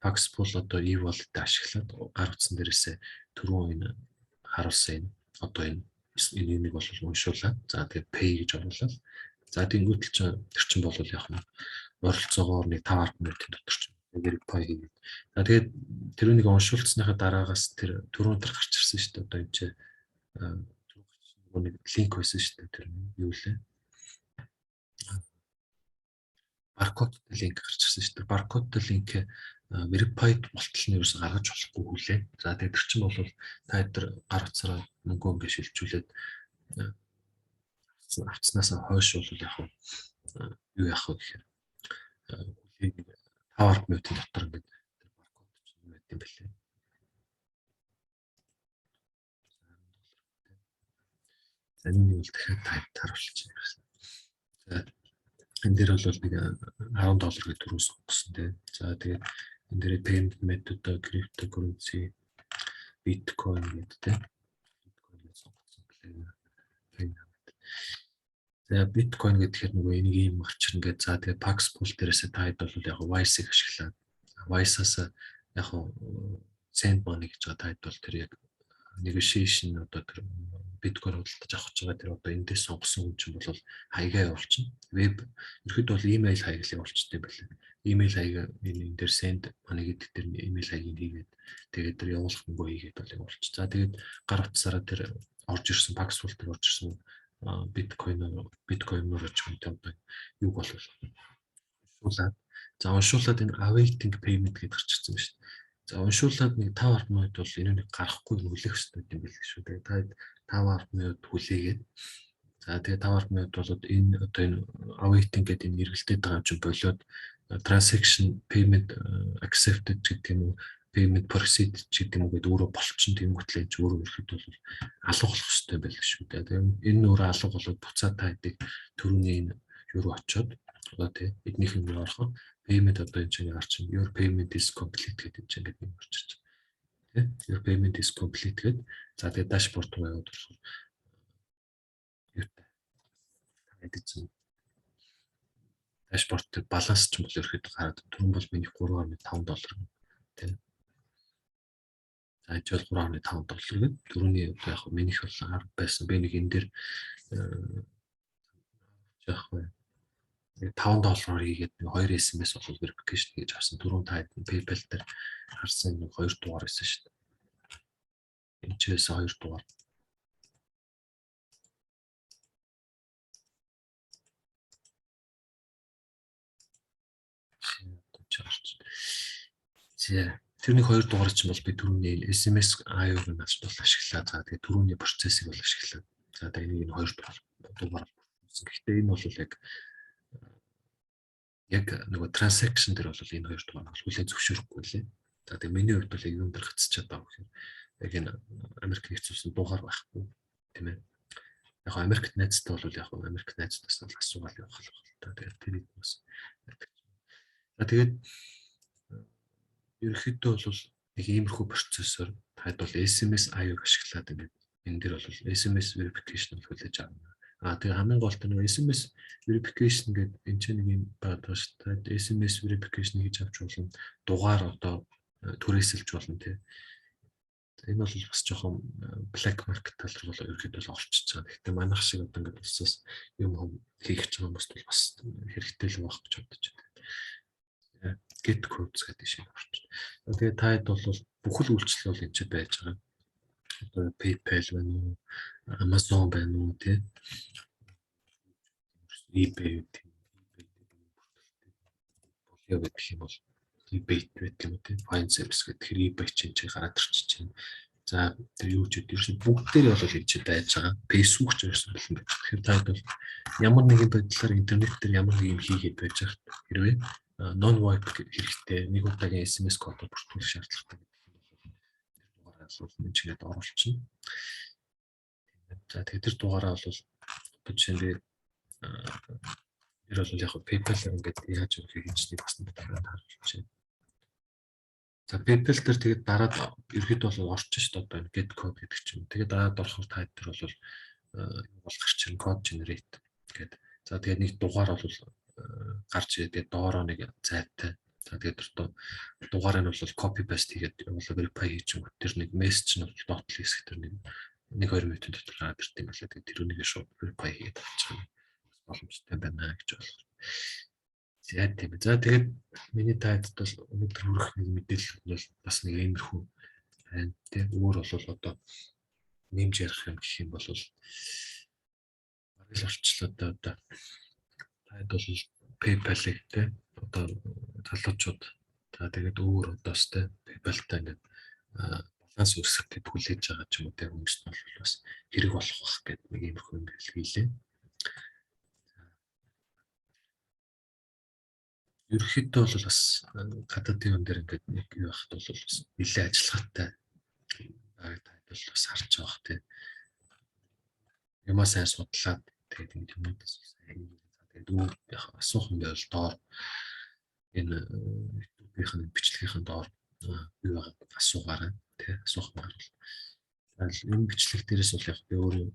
одоо e-wallet ашиглаад гар утсан дээрээсээ түрүү энэ харуулсан энэ одоо энэ нэг бол уншуулаад за тэгээд pay гэж оруулаад за тэнгуүтэл чи тэр чин бол яг нь ойролцоогоор нэг 5-10 минутын дотор ч verify хийгээд за тэгээд тэр нэг уншуулсныхаа дараагаас тэр түрүүн тэр гарч ирсэн шүү дээ одоо энэ чи нэг линк байсан шүү дээ тэр юу лээ баркодтай линк гарч ирсэн шүү дээ баркодтай линк verified болтол нь ерөөсө гаргаж болохгүй хүлээ. За тэгээд тэр чинь бол та тэр гар утсаараа мөнгө ингээд шилжүүлээд авцнаасаа хойш бол яг юу яах вэ гэхээр хүлээг 5 минутын дотор ингээд тэр баркод чинь байт юм бэлээ. За энэ бол дахиад харуулчих юм байна. За энэ дээр бол нэг $10 гэж түрүү сонгосон тийм. За тэгээд энэ дээр payment method cryptocurrency Bitcoin гэдэг тийм. Bitcoin сонгосон билээ. За Bitcoin гэхээр нөгөө энийг ийм орчин ингээд за тэгээд Paxful дээрээс таад бол яг Vice-ыг ашиглаад Vice-аас яг send money гэж байгаа таад бол тэр яг negotiation одоо тэр Bitcoin худалдаж авах гэж байгаа тэр одоо эндээс сонгосон хүн чинь бол хаягаа явуулчихна. Веб ерөөд бол email хаягаар явуулчихдээ байлаа. Email хаягаар энэ дээр send money гэдэг тэр email хаягийг хийгээд тэгээд тэр явуулах мөнгөө хийгээд бол явуулчих. За тэгээд гар утсаараа тэр орж ирсэн Paxful дээр орж ирсэн биткойноор ч юм одоо юу болов уншуулаад за уншуулад энэ awaiting payment гэдэг гарч ирсэн байна шүү дээ. За уншуулад нэг 5-10 минут бол энэ нэг гарахгүй хүлээх хэрэгтэй юм байл шүү. Тэгээд та 5-10 минут хүлээгээд за тэгээд 5-10 минут болоод энэ одоо энэ awaiting гэдэг энэ эргэлдээд байгаа юм чинь болоод transaction payment accepted гэдэг юм уу payment proceed гэдэг юм уу гэдэг өөрөө болчихсон тэнгуүтлээ ч өөрөө ирэхэд бол алга болох хэрэгтэй байл шүү дээ. Тэгээд энэ өөрөө алга болоод буцаад та хэдийг төрөний энэ юу руу очиод одоо тий эднийх нь орохоо payment одоо энэ чинь гарч your payment is complete гэдэг чинь ингээд юм орчиж тий your payment is complete гэдэг. За тэгээд dashboard руу яваад болохоор юутай гэдэг чинь dashboard дээр баланс ч юм бол ирэхэд гараад түрүүн бол миний $3.5 тий. За энэ бол $3.5 гэдэг. Түрүүний яг минийх бол 10 байсан. Би нэг энэ дээр яг $5 хийгээд нэг 2 SMS бол verification хийж авсан. Түрүүн та PayPal дээр харсан нэг 2 дугаар байсан шүү дээ. Энэ чээс 2 дугаар. Тэрний 2 дугаар чинь бол би түрүүний SMS аюуг нь бол ашиглаад за тэгээ түрүүний процессыг бол ашиглаад за тэгээ энэ 2 дугаар гэхдээ энэ бол яг нөгөө transaction дээр бол энэ 2 дугаар бол хүлээн зөвшөөрөхгүй лээ. За тэгээ миний хувьд бол яг юм дээр гацчихад байгаа гэхээр яг энэ Америк нэгдсэн улсын дугаар байхгүй тийм ээ. Яг Америкт найзтай бол яг Америк найзтаас нь асуугаад явах л байна. Тэгээд тэрийг бас. За тэгээд ерөнхийдөө бол нэг иймэрхүү процессор таад бол SMS IO ашиглаад ингээд энэ дэр бол SMS verification хүлээж авна. Тэгээ хамгийн гол нь нөгөө SMS verification гэдэг энэ чинь нэг юм байдаг шүү дээ. SMS verification хийж авч болно. Дугаар одоо түрээсэлж болно тий. Энэ бол бас жоохон black market тал руу бол ерөөхдөө л орчиж байгаа. Гэхдээ манайх шиг одоо ингээд усаас юм хийх гэж байгаа хүмүүст бол бас хэрэгтэй л байх гэж бодож байна. Get codes гэдэг шиг орчих. Тэгээ таад бол бүхэл үйлчлэл бол энэ ч байж байгаа. Одоо PayPal байна уу, Amazon байна уу тий. eBay гэдэг болоо гэх юм бол eBay гэдэг юм тий. Fine service гэдэг хэрэг eBay чинь гараад ирчих чинь. За тэр юу ч гэдэг бүгд дээр бол хийж байж байгаа. Facebook ч гэсэн бэлэн байдаг. Тэгэхээр таад бол ямар нэгэн байдлаар интернет дээр ямар нэг юм хийгээд байж байгаа хэрвээ non wipe хэрэгтэй нэг удаагийн SMS кодыг бүртгүүлэх шаардлагатай гэдэг юм бол тэр дугаараа бол энэ чигээр оруулчихна. За тэгээд тэр дугаараа бол жишээлбэл ер бол яг PayPal-аар ингээд яаж өгөх хийжнийг бас нэг дараад харуулж байна. За PayPal дээр тэгээд дараад ерөөд бол орчих шүү дээ одоо get code гэдэг чинь. Тэгээд дараад орохоор та тэр бол болох чинь code generate гэдэг. За тэгээд нэг дугаар бол гарч ирээд доороо нэг зайтай. За тэгээд дугаараа нь бол copy paste хийгээд verify хийж өгөх. Тэр нэг message нь бол dot хэсэг тэр нэг 2 минутын дотор гараад ирт юм байна. Тэгээд тэр үнийг шууд verify хийгээд авчих боломжтой байна гэж байна. За тийм. За тэгээд миний тайлд бол өнөөдөр хүрэх нэг мэдээлэл нь бол бас нэг иймэрхүү байна. Тэгээд өөр бол одоо нэмж ярих юм гэх юм бол бараг л орчлоо одоо тайлд бол PayPal-ыг те одоо залуучууд за тэгээд өөр одоостэй PayPal-тай ингээд баланс үүсгэх гэж хүлээж байгаа ч юм уу те хүмүүст нь бол бас хэрэг болох бах гэдэг нэг иймэрхүү юм хэлээ. Ерөнхийдөө бол бас гадаадын юм дээр ингээд нэг юу байхад бол бас нэлээд ажиллагаатай байгаад бол бас харж байгаа тийм. Ямаа сайн судлаад тэгээд энэ юмудаас сайн тэгээд өөр яг асуух юм байвал доор энэ YouTube-ийн бичлэгийнхэн доор юу байгаа асуугаарай тийм асуух юм бол энэ бичлэг дээрээс бол яг би өөрөө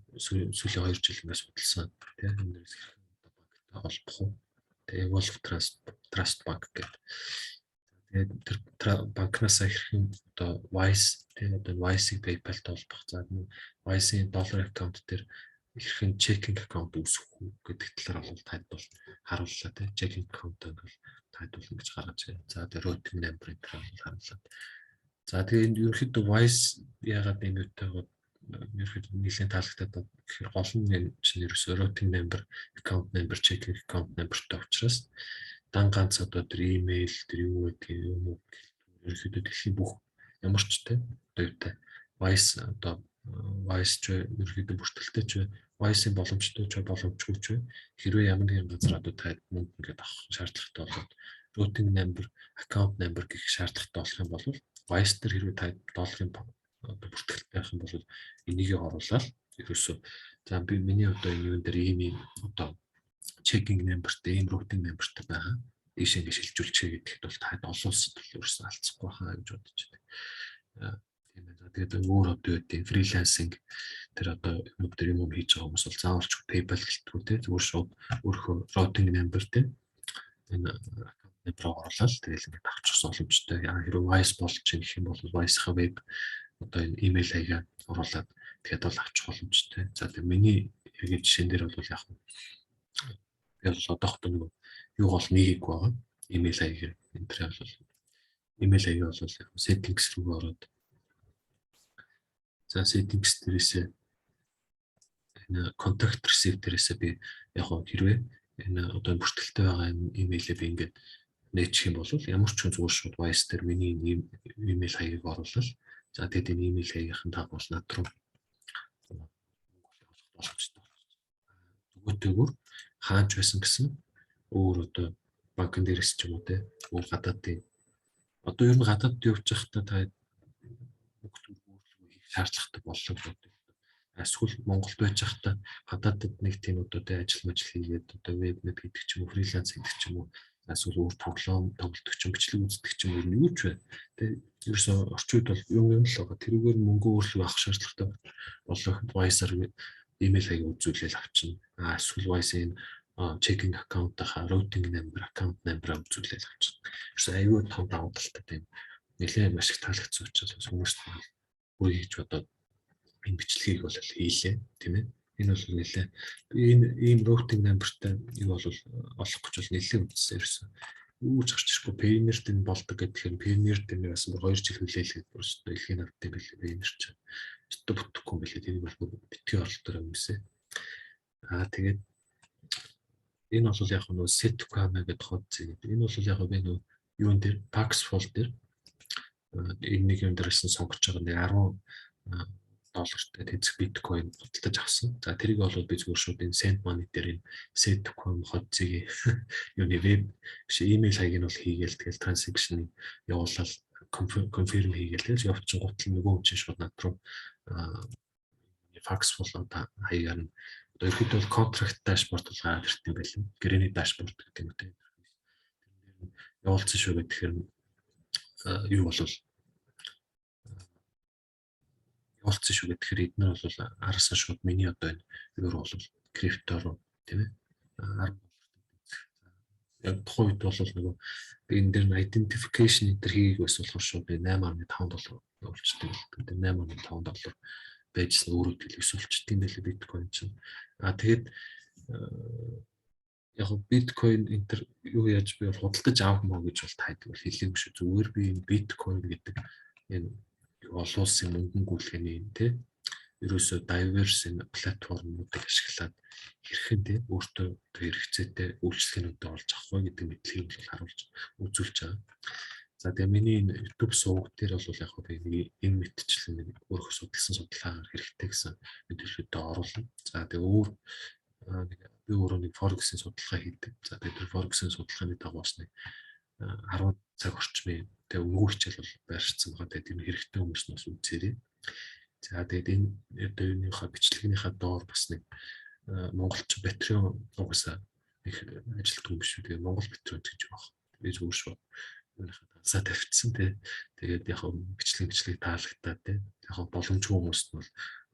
сүүлийн 2 жил ингээд судалсан тийм энэ дээрээс багтаа холбох уу. Evolve Trust Bank гэдэг. Тэгээд тэр банкнаас хэрхэн одоо Wise тэгээд одоо Wise-ийг PayPal-д холбох. За Wise-ийн доллар аккаунт дээр хэрхэн checking аккаунт үүсгэх үү гэдэг талаар бол танд бол харууллаа тийм checking аккаунтыг бол танд бол ингэж гаргаж байна. За тэр routing number-ыг харууллаа. За тэгээд энэ ерөнхийдөө Wise яагаад юм юутайгаа ерөнхийдөө нэлээд таалагдаад байна. Тэгэхээр гол нь чинь ерөөсөө routing number, account number, checking account numberтай учраас дан ганц одоо тэр email тэр юу гэдэг юм уу ерөнхийдөө дэлхийн бүх ямар ч те одоо юутай Wise одоо Wise ч ерөнхийдөө бүртгэлтэй ч Wise-ийн боломжтой ч боломжгүй ч хэрвээ ямар нэгэн газар одоо та мөнгө ингээд авах шаардлагатай болоод routing number, account number гэх шаардлагатай болох юм бол Wise дээр хэрвээ та долларын бүртгэлтэй байх юм бол энийг оруулаад ерөөсөө за би миний одоо энэ юун дээр ийм одоо checking numberтэй ийм routing numberтэй байгаа. Ийш ингэ шилжүүлчихээ гэдэгт бол та олон улсад бол ерөөсөө алдчихгүй хаа гэж бодож байна. Тийм ээ. Тэгээд өөр одоо үеийн фрилансинг тэр одоо юм хийж байгаа хүмүүс бол заавалч PayPal гэлтгүй те зүгээр шууд өөрийнхөө routing number те энэ аккаунт number оруулаад тэгэл ингэ авчих боломжтой. Яг хэрэг Wise болж чинь гэх юм бол Wise-ийн веб одоо энэ имэйл хаягаа оруулаад тэгээд бол авчих боломжтой. За тэгээд миний яг жишээн дээр бол яг би бол одоохтой нэг юу гол нэгийг байгаа. Имэйл хаягаар энэ төр бол имэйл хаяг бол яг settings руу ороод за settings дээрээсээ энэ contact receive дээрээсээ би яг хэрвээ энэ одоо бүртгэлтэй байгаа имэйлээ би ингээд нээчих юм бол ямар ч хүн зүгээр шууд Wise дээр миний имэйл хаягийг оруулаад за тэгээд энэ имэйл хаягийнхан дагуулж над руу боломжтой. Зүгтээгээр хаанч байсан гэсэн өөр одоо банкн дээрээс ч юм уу те өөр гадаадын одоо ер нь гадаадд явж байхдаа та бүгд өөрлөгөө хийх шаардлагатай боллоо гэдэг. Эсвэл Монголд байж байхдаа гадаадд нэг тийм одоо те ажил хийгээд одоо веб хийдэг ч юм уу фриланс хийдэг ч юм уу Эсвэл өөр тоглоом тоглодог ч юм бичлэг үздэг ч юм уу юу ч вэ. Тэгээ ерөөсөө орчин үед бол юм л байгаа. Тэрүүгээр мөнгө өөрлөг авах шаардлагатай болох Wise-аар имэйл хаяг үзүүлэл авчна. Эсвэл Wise-ийн checking account-аа routing number, account number үзүүлэл авчна. Ерөөсөө аюул том давуу талтай тийм нэлээд маш их таалагдсан учраас хүмүүст бүр хийж бодоод энэ бичлэгийг бол хийлээ тийм ээ. Энэ бол нэлээ энэ ийм routing number-тай юу бол олох гэж бол нэлээ үзсэн ерөөсөн. Юу ч гарч ирэхгүй Payoneer дээр болдог гэхээр Payoneer дээр бас 2 жил хүлээлгээд бүр дэлхийн авдаг билээ Payoneer ч. Өстө бүтэхгүй юм билээ. Тэрийг бол битгий оролдоор юмсэ. Тэгээд энэ бол яг нөө Setcam гэдэг хуудас. Энэ бол яг би нөө юун дээр Paxful дээр энэ нэг юм дээрсэн сонгож байгаа нэг $10 тэнцэх биткойн худалдаж авсан. За тэрийг бол би зүгээр шууд энэ Send Money дээр энэ Setcam хуудсыг юуны веб имэйл хаяг нь бол хийгээл тэгэл transaction явуулаад confirm хийгээл тэгэл явуулчин гутал нөгөө хүн чинь шууд над руу Paxful хаягаар нь одоо ихэд бол contract dashboard бол гараад ирт юм байл. Гэрээний dashboard гэдэг юм үү. Явуулсан шүү гэхээр юу болов явуулсан шүү гэхээр эдгээр бол араас нь шууд миний одоо энэ юу бол крипто руу тийм ээ яг тухайд бол нөгөө би энэ дээр identification энэ төр хийх байсан болохоор шууд $8.5 явуулчихдаг. Тэгээд $8.5 байжсэн өөрөө төлөвс болчтой юм байлээ биткойн чинь. Тэгээд яг биткойн энэ төр юу яаж би худалдаж авах мó гэж бол тайд бол хэлээгүй шүү. Зүгээр би энэ биткойн гэдэг энэ олон улсын мөнгөнгүүлгээний тий ерөөсөө diverse энэ платформуудыг ашиглаад хэрхэн тий өөртөө хэрэгцээтэй үйлчлэгнүүдээ олж авах вэ гэдэг мэдлэгийг бол харуулж үзүүлж байгаа. За тэгээ миний энэ YouTube сувг дээр бол яг би энэ мэтчлэн нэг өөрөө судалсан судалгаагаар хэрэгтэй гэсэн мэдээлэлүүдээ оруулна. За тэгээ би өөрөө нэг Forex-ийн судалгаа хийдэг. За тэгээ Forex-ийн судалгааны дагууш нэг 10 цаг орчмын тэгээ өнгөө хичээл бол байршсан байгаа. Тэгээ тийм хэрэгтэй хүмүүс нь бас үзээрэй. За тэгээд энэ өөрийнхөө бичлэгнийхаа доор бас нэг монголч Patreon угаасаа их ажилтг юм биш үү. Тэгээ монгол Patreon гэж байгаа. Би зүгээр шүү. Өөрийнхөө тасаа тавьчихсан тий. Тэгээд яг бичлэг таалагдаад тий. Яг боломжгүй хүмүүст нь бол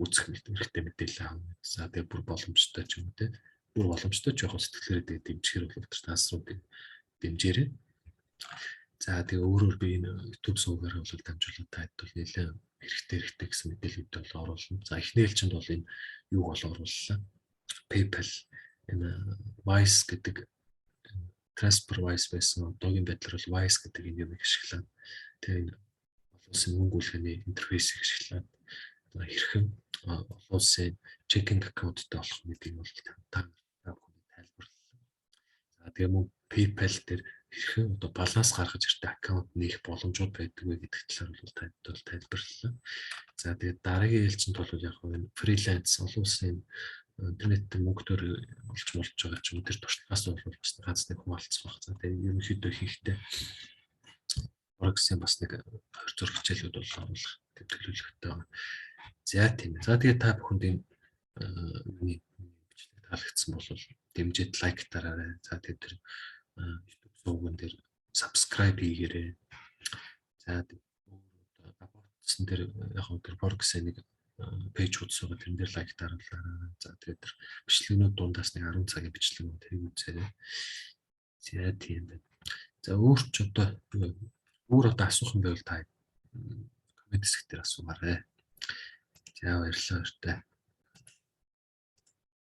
үзэх хэрэгтэй мэдээлэл аавна. За тэгээд бүр боломжтой ч юм уу тий. Бүр боломжтой ч яг сэтгэлээрээ тэгээд дэмжихээр бол таасруудыг дэмжээрэй. За тэгээ өөрөөр би энэ YouTube сувгаар бол дамжуулаад таад бол нэлээд хэрэгтэй гэсэн мэдээлэлүүд бол оруулна. За эхний ээлжинд бол энэ юуг бол орууллаа. PayPal энэ Wise гэдэг TransferWise байсан одоогийн байдлаар бол Wise гэдэг энэ юмыг ашиглаад тэгээ энэ олон улсын мөнгө үйлгээний интерфейсийг ашиглаад хэрхэн олон улсын checking account-тай болох гэдгийг бол та тайлбарлалаа. За тэгээ мөн PayPal дээр хэрхэн одоо баланс гаргаж ирдэг аккаунт нээх боломжууд байдаг вэ гэдэг талаар бол тайлбарлалаа. За тэгээд дараагийн ээлжинд бол яг энэ фриланс олон улсын интернеттэй мөнгөөр олж байгаа ч юм уу тэр туршлагаас бол бас ганц нэг хуваалцах баг. За тэгээд ерөнхийдөө хийхдээ Forex-ийн бас нэг 20 хичээлүүд бол оруулах төлөвлөгөөтэй байна. За тийм ээ. За тэгээд та бүхэнд энэ миний бичлэг таалагдсан бол дэмжиж лайк дараарай. За тэгээд тэр YouTube сувган дээр subscribe хийгээрэй. За абортсан дээр яг тэр Forex-ийн нэг пэйж үзсөөгөө тэрэн дээр лайк даруулаарай. За тэгээд тэр бичлэгнүүд дундаас нэг 10 цагийн бичлэг тэрийг үзээрэй. За тийм байна. За өөр одоо асуух юм байвал та коммент хэсгээр асуумаарай. За баярлалаа өртөө.